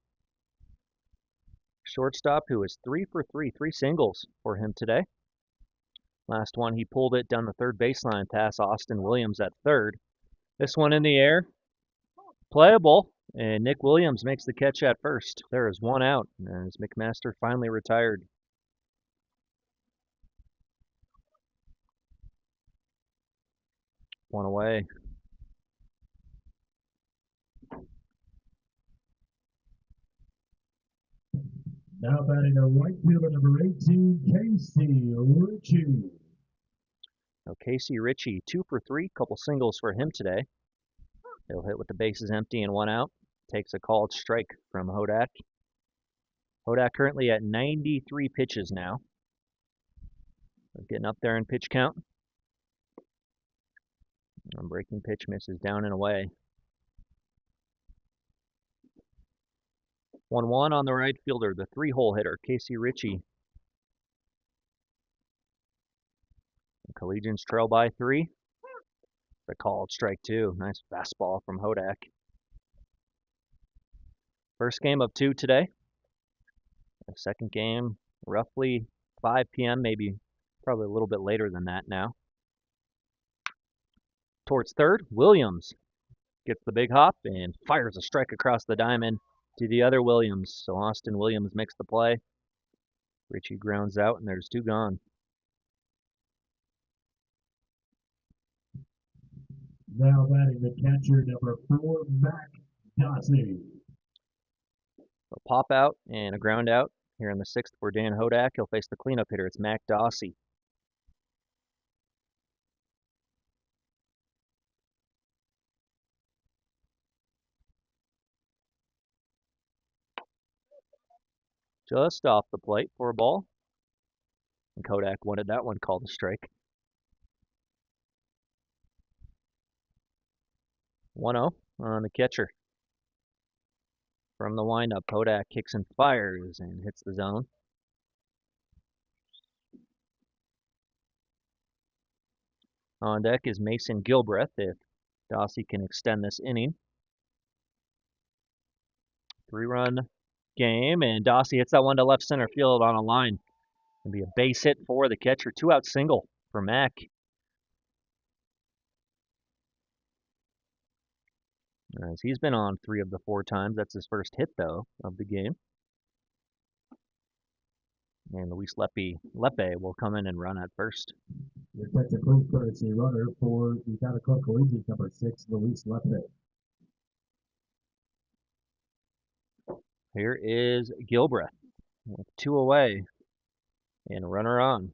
Shortstop, who is 3 for 3, 3 singles for him today. Last one, he pulled it down the third baseline past Austin Williams at third. This one in the air, playable, and Nick Williams makes the catch at first. There is one out as McMaster finally retired. One away. Now batting a right fielder number 18, Casey Ritchie. Now Casey Ritchie, 2 for 3, couple singles for him today. He'll hit with the bases empty and one out. Takes a called strike from Hodak. Hodak currently at 93 pitches now. We're getting up there in pitch count. Breaking pitch misses down and away. 1-1 on the right fielder, the 3-hole hitter, Casey Ritchie. The Collegians trail by 3. The called strike 2. Nice fastball from Hodak. First game of 2 today. The second game, roughly 5 p.m., maybe probably a little bit later than that now. Towards third, Williams gets the big hop and fires a strike across the diamond to the other Williams. So Austin Williams makes the play. Ritchie grounds out, and there's 2 gone. Now batting the catcher, number 4, Mac Dossie. A pop out and a ground out here in the 6th for Dan Hodak. He'll face the cleanup hitter. It's Mac Dossie. Just off the plate for a ball. And Kodak wanted that one called a strike. 1-0 on the catcher. From the windup, Kodak kicks and fires and hits the zone. On deck is Mason Gilbreth if Dossie can extend this inning. 3-run game, and Dossie hits that one to left center field on a line. It'll be a base hit for the catcher. 2-out single for Mac. As he's been on 3 of the 4 times. That's his first hit, though, of the game. And Luis Lepe will come in and run at first. The catcher clean courtesy runner for the Catacomb Collegians, number 6, Luis Lepe. Here is Gilbreth with 2 away and a runner on.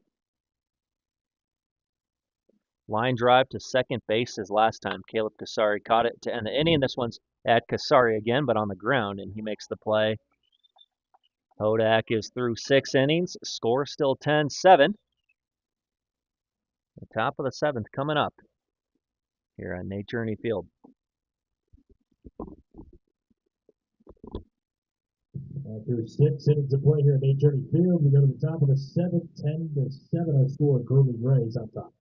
Line drive to second base as last time. Caleb Kasari caught it to end the inning. This one's at Kasari again, but on the ground, and he makes the play. Hodak is through 6 innings. Score still 10-7. The top of the 7th coming up here at Nate Journey Field. After 6 innings of play here at Nate Journey Field, we go to the top of the 7th, 10-7. Our score, Greeley Rays on top.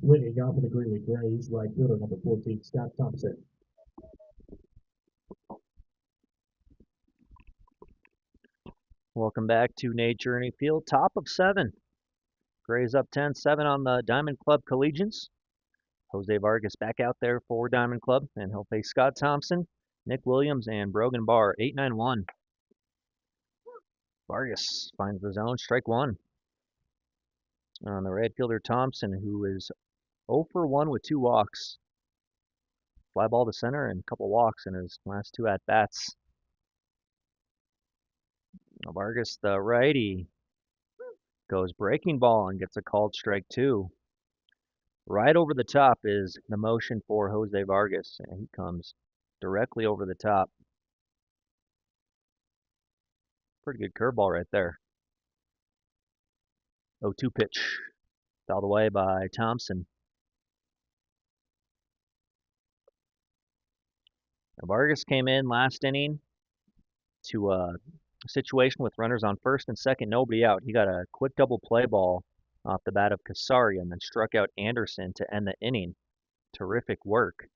Leading off of the Greeley Grays, right fielder number 14, Scott Thompson. Welcome back to Nate Journey Field. Top of 7. Grays up 10-7 on the Diamond Club Collegians. Jose Vargas back out there for Diamond Club, and he'll face Scott Thompson, Nick Williams, and Brogan Barr. 8-9-1. Vargas finds the zone, strike one. On the right fielder Thompson, who is 0 for 1 with 2 walks. Fly ball to center and a couple walks in his last 2 at bats. Vargas, the righty, goes breaking ball and gets a called strike 2. Right over the top is the motion for Jose Vargas, and he comes directly over the top. Pretty good curveball right there. 0-2 pitch, fouled away by Thompson. Now Vargas came in last inning to a situation with runners on first and second, nobody out. He got a quick double play ball off the bat of Casari and then struck out Anderson to end the inning. Terrific work.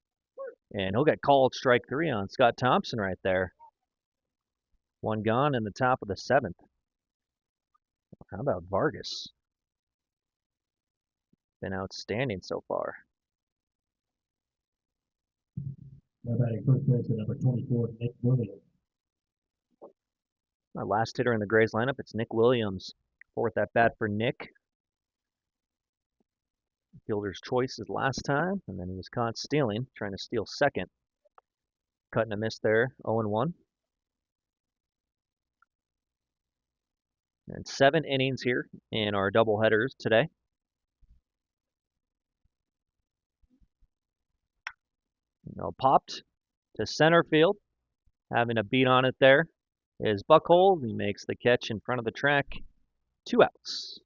And he'll get called strike 3 on Scott Thompson right there. 1 gone in the top of the 7th. How about Vargas? Been outstanding so far. Now batting first base at number 24, Nick Williams. Our last hitter in the Grays lineup, it's Nick Williams. 4th at bat for Nick. Fielder's choice is last time, and then he was caught stealing, trying to steal second. Cut and a miss there, 0-1. And 7 innings here in our doubleheaders today. Popped to center field. Having a beat on it there is Buckhold. He makes the catch in front of the track. 2 outs.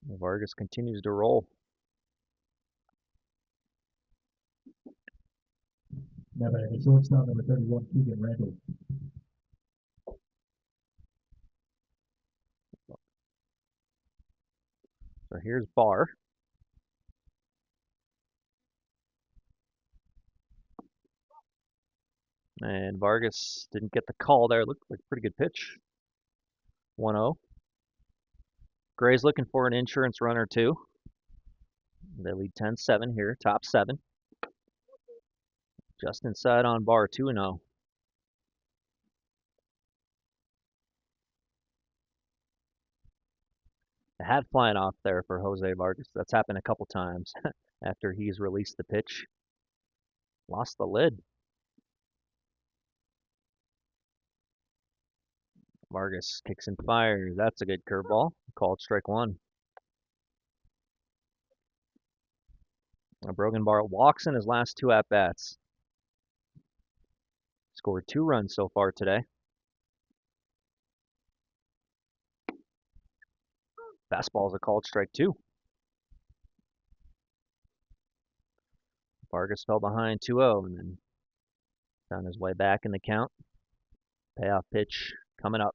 Vargas continues to roll. Now batting the shortstop, number 31, Keegan Randall. So here's Barr. And Vargas didn't get the call there. Looked like a pretty good pitch. 1-0. Gray's looking for an insurance run or two. They lead 10-7 here, top 7. Just inside on Barr, 2-0. A hat flying off there for Jose Vargas. That's happened a couple times after he's released the pitch. Lost the lid. Vargas kicks and fires. That's a good curveball. Called strike 1. Brogan Barr walks in his last 2 at-bats. Scored 2 runs so far today. Fastball's a called strike 2. Vargas fell behind 2-0 and then found his way back in the count. Payoff pitch coming up.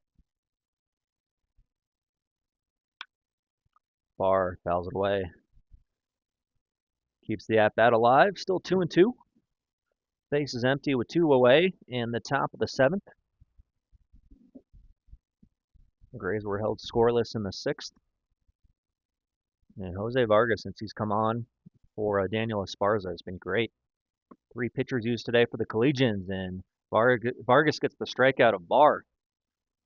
Barr fouls it away. Keeps the at-bat alive. Still 2-2. Base is empty with 2 away in the top of the 7th. The Grays were held scoreless in the 6th. And Jose Vargas, since he's come on for Daniel Esparza, has been great. 3 pitchers used today for the Collegians, and Vargas gets the strikeout of Barr.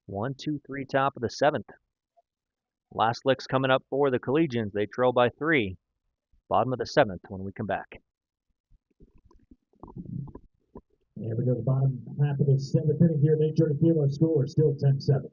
1-2-3 top of the 7th. Last lick's coming up for the Collegians. They trail by 3. Bottom of the 7th when we come back. Here we go, the bottom half of the 7th inning here. Make sure to feel our score is still 10-7.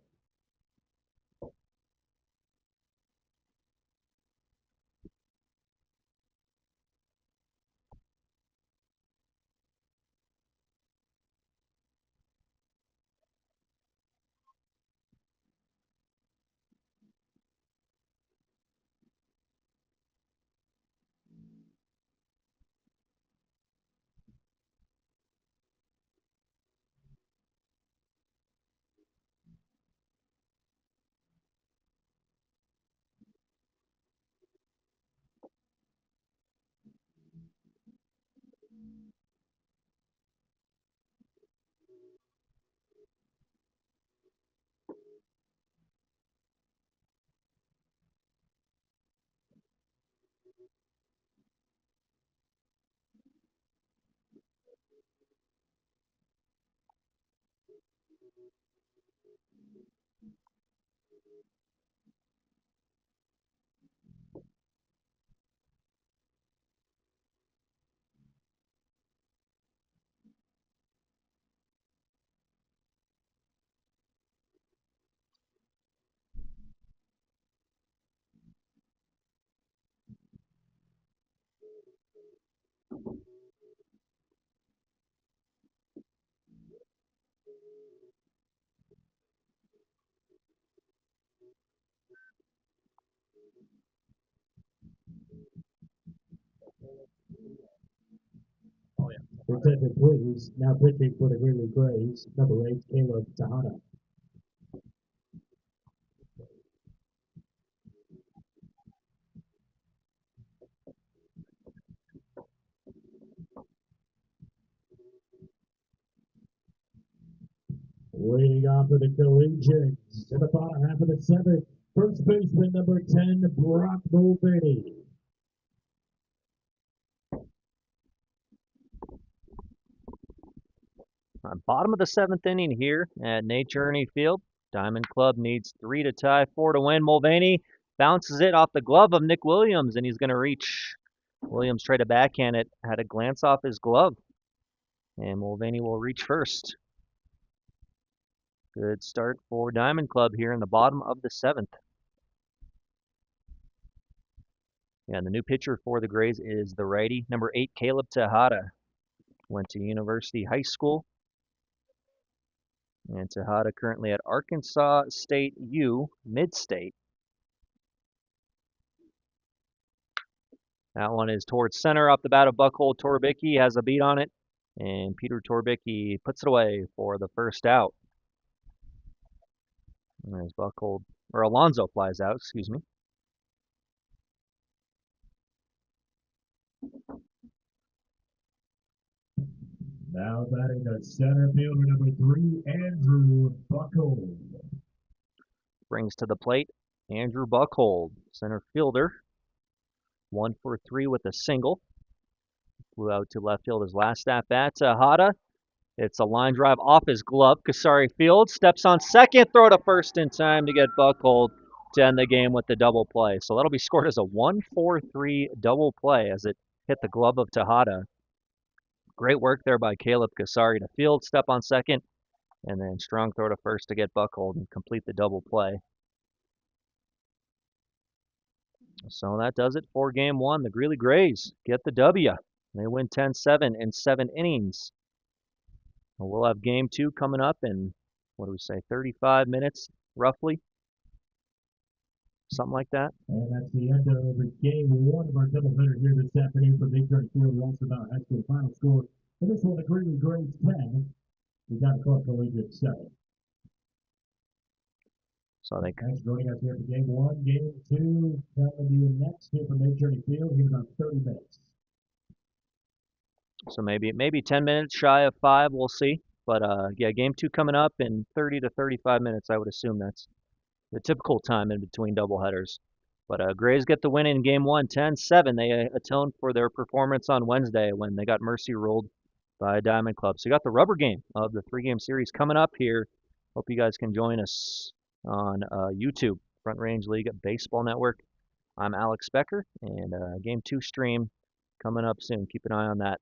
Attention, please. Now pitching for the Greeley Grays, number 8, Caleb Tejada. Leading off for the Collegians in the bottom half of the seventh, first baseman number 10, Brock Mulvaney. Bottom of the seventh inning here at Nate Journey Field. Diamond Club needs 3 to tie, 4 to win. Mulvaney bounces it off the glove of Nick Williams, and he's going to reach. Williams tried to backhand it, had a glance off his glove, and Mulvaney will reach first. Good start for Diamond Club here in the bottom of the seventh. And the new pitcher for the Grays is the righty, number 8, Caleb Tejada. Went to University High School. And Tejada currently at Arkansas State U, Mid-State. That one is towards center off the bat of Buckhold. Torbicki has a beat on it. And Peter Torbicki puts it away for the first out. And as Buckhold, or Alonso flies out, excuse me. Now batting the center fielder, number 3, Andrew Buckhold. Brings to the plate Andrew Buckhold, center fielder. 1 for 3 with a single. Flew out to left field his last at bat. Tejada, it's a line drive off his glove. Kasari Field steps on second, throw to first in time to get Buckhold to end the game with the double play. So that'll be scored as a 1-4-3 double play as it hit the glove of Tejada. Great work there by Caleb Kasari to field, step on second, and then strong throw to first to get Buckhold and complete the double play. So that does it for game one. The Greeley Grays get the W. They win 10-7 in 7 innings. And we'll have game two coming up in, 35 minutes, roughly? Something like that. And that's the end of game one of our doubleheader here this afternoon from Nate Journey Field. We also about high school final score. And this one, the Greeley Grays 10. We got the Club Collegians 7. So they Thanks for joining us here for game one. Game two coming to you next here from Nate Journey Field here in about 30 minutes. So maybe 10 minutes shy of 5, we'll see. But yeah, game two coming up in 30 to 35 minutes. I would assume that's the typical time in between doubleheaders. But Grays get the win in game one, 10-7. They atoned for their performance on Wednesday when they got mercy ruled by Diamond Club. So you got the rubber game of the 3-game series coming up here. Hope you guys can join us on YouTube, Front Range League Baseball Network. I'm Alex Becker, and game two stream coming up soon. Keep an eye on that.